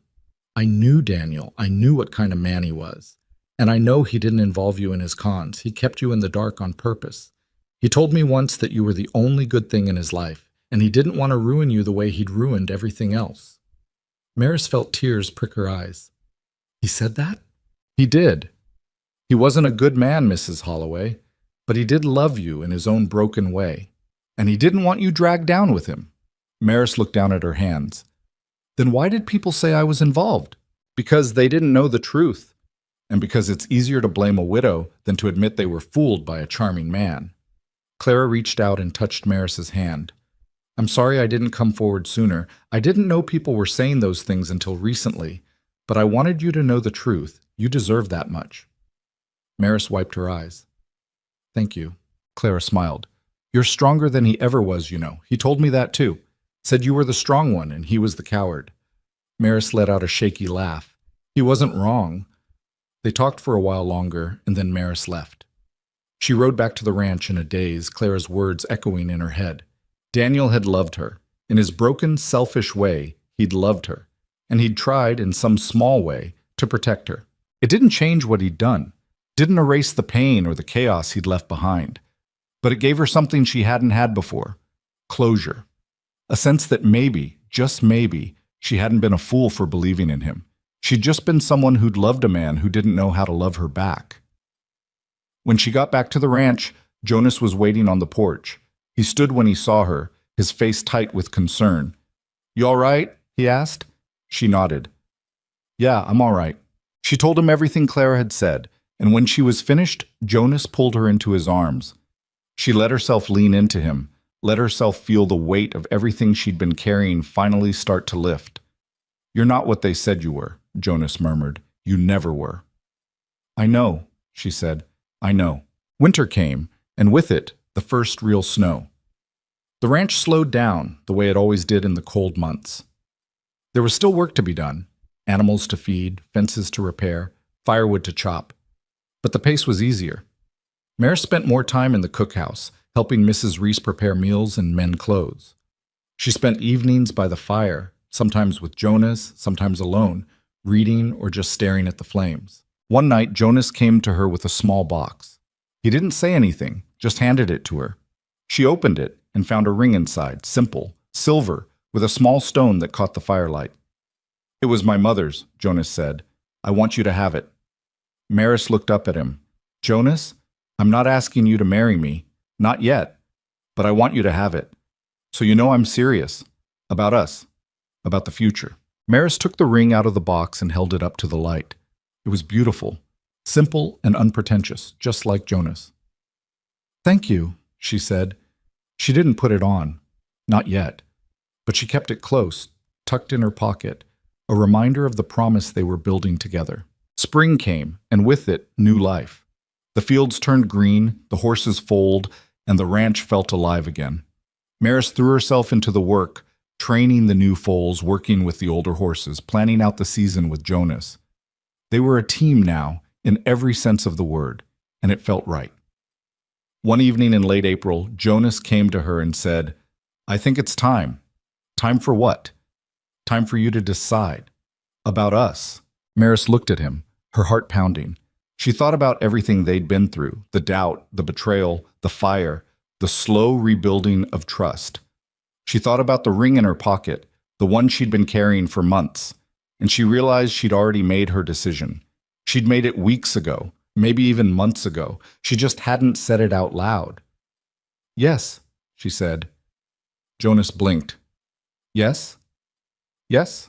I knew Daniel. I knew what kind of man he was. And I know he didn't involve you in his cons. He kept you in the dark on purpose. He told me once that you were the only good thing in his life, and he didn't want to ruin you the way he'd ruined everything else. Maris felt tears prick her eyes. He said that? He did. He wasn't a good man, Mrs. Holloway, but he did love you in his own broken way, and he didn't want you dragged down with him. Maris looked down at her hands. Then why did people say I was involved? Because they didn't know the truth, and because it's easier to blame a widow than to admit they were fooled by a charming man. Clara reached out and touched Maris's hand. I'm sorry I didn't come forward sooner. I didn't know people were saying those things until recently, but I wanted you to know the truth. You deserve that much. Maris wiped her eyes. Thank you. Clara smiled. You're stronger than he ever was, you know. He told me that too. Said you were the strong one and he was the coward. Maris let out a shaky laugh. He wasn't wrong. They talked for a while longer, and then Maris left. She rode back to the ranch in a daze, Clara's words echoing in her head. Daniel had loved her. In his broken, selfish way, he'd loved her. And he'd tried, in some small way, to protect her. It didn't change what he'd done. Didn't erase the pain or the chaos he'd left behind. But it gave her something she hadn't had before. Closure. A sense that maybe, just maybe, she hadn't been a fool for believing in him. She'd just been someone who'd loved a man who didn't know how to love her back. When she got back to the ranch, Jonas was waiting on the porch. He stood when he saw her, his face tight with concern. You all right? He asked. She nodded. Yeah, I'm all right. She told him everything Clara had said, and when she was finished, Jonas pulled her into his arms. She let herself lean into him, let herself feel the weight of everything she'd been carrying finally start to lift. You're not what they said you were, Jonas murmured. You never were. I know, she said. I know. Winter came, and with it, the first real snow. The ranch slowed down, the way it always did in the cold months. There was still work to be done, animals to feed, fences to repair, firewood to chop. But the pace was easier. Mare spent more time in the cookhouse, helping Mrs. Reese prepare meals and mend clothes. She spent evenings by the fire, sometimes with Jonas, sometimes alone, reading or just staring at the flames. One night, Jonas came to her with a small box. He didn't say anything, just handed it to her. She opened it and found a ring inside, simple, silver, with a small stone that caught the firelight. It was my mother's, Jonas said. I want you to have it. Maris looked up at him. Jonas, I'm not asking you to marry me. Not yet. But I want you to have it. So you know I'm serious. About us. About the future. Maris took the ring out of the box and held it up to the light. It was beautiful, simple and unpretentious, just like Jonas. "Thank you," she said. She didn't put it on. Not yet. But she kept it close, tucked in her pocket, a reminder of the promise they were building together. Spring came, and with it, new life. The fields turned green, the horses foaled, and the ranch felt alive again. Maris threw herself into the work, training the new foals, working with the older horses, planning out the season with Jonas. They were a team now, in every sense of the word, and it felt right. One evening in late April, Jonas came to her and said, "I think it's time." "Time for what?" "Time for you to decide. About us." Maris looked at him, her heart pounding. She thought about everything they'd been through, the doubt, the betrayal, the fire, the slow rebuilding of trust. She thought about the ring in her pocket, the one she'd been carrying for months, and she realized she'd already made her decision. She'd made it weeks ago, maybe even months ago. She just hadn't said it out loud. "Yes," she said. Jonas blinked. "Yes? Yes?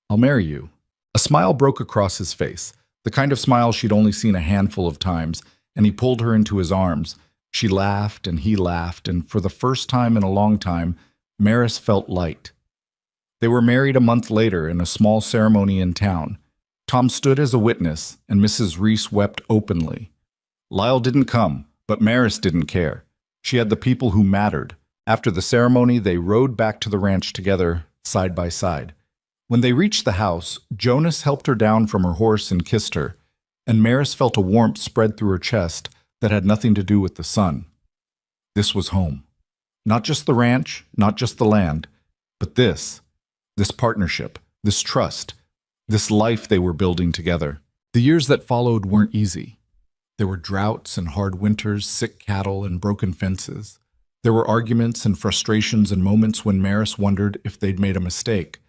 I'll marry you." A smile broke across his face, the kind of smile she'd only seen a handful of times, and he pulled her into his arms. She laughed and he laughed, and for the first time in a long time, Maris felt light. They were married a month later in a small ceremony in town. Tom stood as a witness, and Mrs. Reese wept openly. Lyle didn't come, but Maris didn't care. She had the people who mattered. After the ceremony, they rode back to the ranch together, side by side. When they reached the house, Jonas helped her down from her horse and kissed her, and Maris felt a warmth spread through her chest that had nothing to do with the sun. This was home. Not just the ranch, not just the land, but this partnership, this trust, this life they were building together. The years that followed weren't easy. There were droughts and hard winters, sick cattle and broken fences. There were arguments and frustrations and moments when Maris wondered if they'd made a mistake.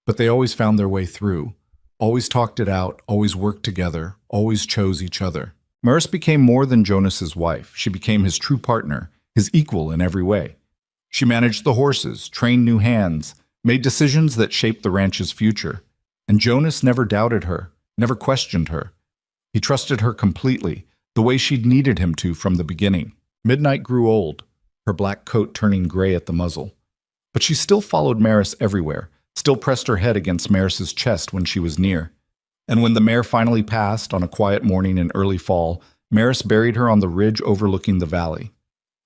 But they always found their way through, always talked it out, always worked together, always chose each other. Maris became more than Jonas's wife. She became his true partner, his equal in every way. She managed the horses, trained new hands, made decisions that shaped the ranch's future. And Jonas never doubted her, never questioned her. He trusted her completely, the way she'd needed him to from the beginning. Midnight grew old, her black coat turning gray at the muzzle. But she still followed Maris everywhere, still pressed her head against Maris's chest when she was near. And when the mare finally passed on a quiet morning in early fall, Maris buried her on the ridge overlooking the valley.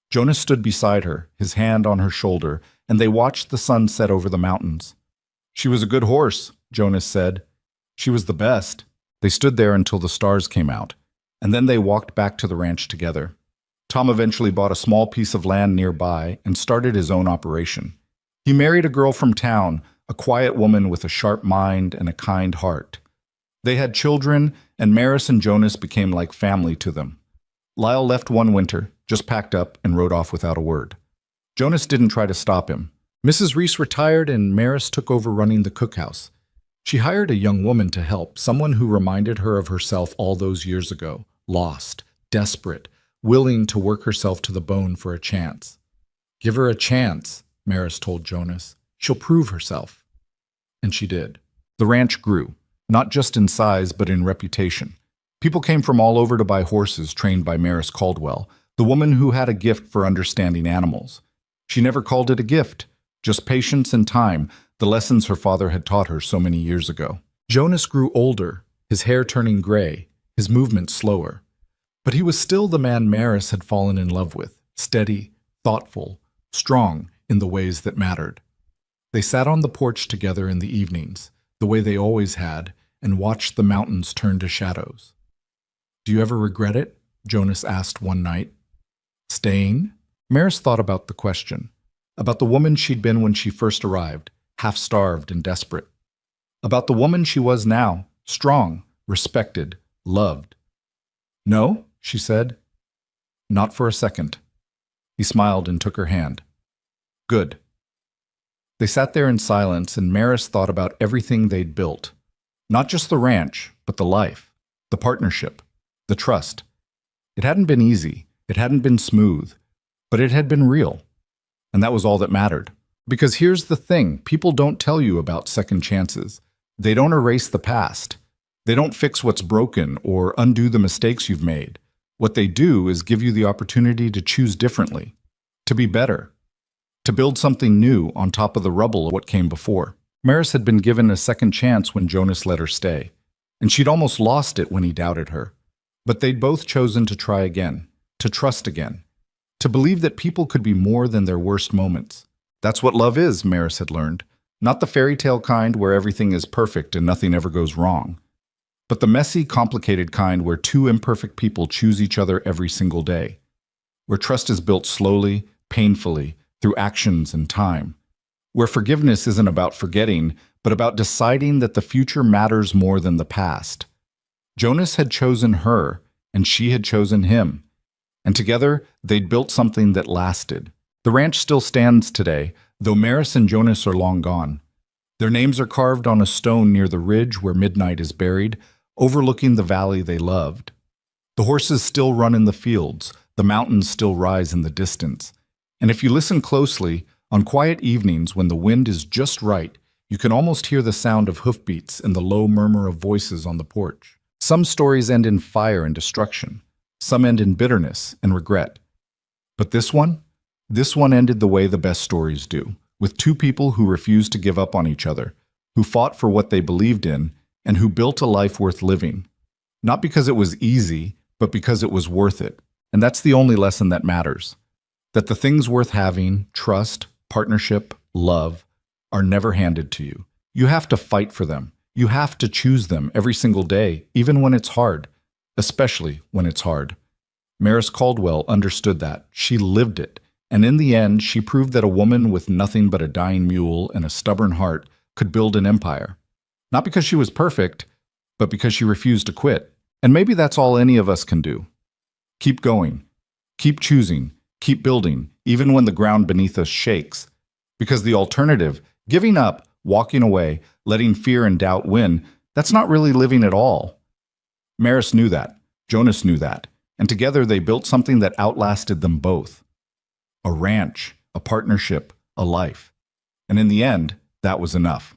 Jonas stood beside her, his hand on her shoulder, and they watched the sun set over the mountains. "She was a good horse," Jonas said. "She was the best." They stood there until the stars came out, and then they walked back to the ranch together. Tom eventually bought a small piece of land nearby and started his own operation. He married a girl from town, a quiet woman with a sharp mind and a kind heart. They had children, and Maris and Jonas became like family to them. Lyle left one winter, just packed up and rode off without a word. Jonas didn't try to stop him. Mrs. Reese retired and Maris took over running the cookhouse. She hired a young woman to help, someone who reminded her of herself all those years ago, lost, desperate, willing to work herself to the bone for a chance. "Give her a chance," Maris told Jonas. "She'll prove herself." And she did. The ranch grew, not just in size but in reputation. People came from all over to buy horses trained by Maris Caldwell, the woman who had a gift for understanding animals. She never called it a gift, just patience and time, the lessons her father had taught her so many years ago. Jonas grew older, his hair turning gray, his movements slower. But he was still the man Maris had fallen in love with, steady, thoughtful, strong in the ways that mattered. They sat on the porch together in the evenings, the way they always had, and watched the mountains turn to shadows. "Do you ever regret it?" Jonas asked one night. "Staying?" Maris thought about the question, about the woman she'd been when she first arrived, half-starved and desperate. About the woman she was now, strong, respected, loved. "No," she said. "Not for a second." He smiled and took her hand. "Good." They sat there in silence, and Maris thought about everything they'd built. Not just the ranch, but the life, the partnership, the trust. It hadn't been easy, it hadn't been smooth, but it had been real. And that was all that mattered. Because here's the thing, people don't tell you about second chances. They don't erase the past. They don't fix what's broken or undo the mistakes you've made. What they do is give you the opportunity to choose differently, to be better, to build something new on top of the rubble of what came before. Maris had been given a second chance when Jonas let her stay, and she'd almost lost it when he doubted her. But they'd both chosen to try again, to trust again, to believe that people could be more than their worst moments. That's what love is, Maris had learned. Not the fairy tale kind where everything is perfect and nothing ever goes wrong, but the messy, complicated kind where two imperfect people choose each other every single day, where trust is built slowly, painfully, through actions and time, where forgiveness isn't about forgetting, but about deciding that the future matters more than the past. Jonas had chosen her, and she had chosen him, and together they'd built something that lasted. The ranch still stands today, though Maris and Jonas are long gone. Their names are carved on a stone near the ridge where midnight is buried, overlooking the valley they loved. The horses still run in the fields, the mountains still rise in the distance. And if you listen closely, on quiet evenings when the wind is just right, you can almost hear the sound of hoofbeats and the low murmur of voices on the porch. Some stories end in fire and destruction. Some end in bitterness and regret. But this one ended the way the best stories do, with two people who refused to give up on each other, who fought for what they believed in, and who built a life worth living. Not because it was easy, but because it was worth it. And that's the only lesson that matters. That the things worth having, trust, partnership, love, are never handed to you. You have to fight for them. You have to choose them every single day, even when it's hard, especially when it's hard. Maris Caldwell understood that. She lived it. And in the end, she proved that a woman with nothing but a dying mule and a stubborn heart could build an empire. Not because she was perfect, but because she refused to quit. And maybe that's all any of us can do. Keep going. Keep choosing. Keep building, even when the ground beneath us shakes. Because the alternative, giving up, walking away, letting fear and doubt win, that's not really living at all. Maris knew that. Jonas knew that. And together they built something that outlasted them both. A ranch, a partnership, a life. And in the end, that was enough.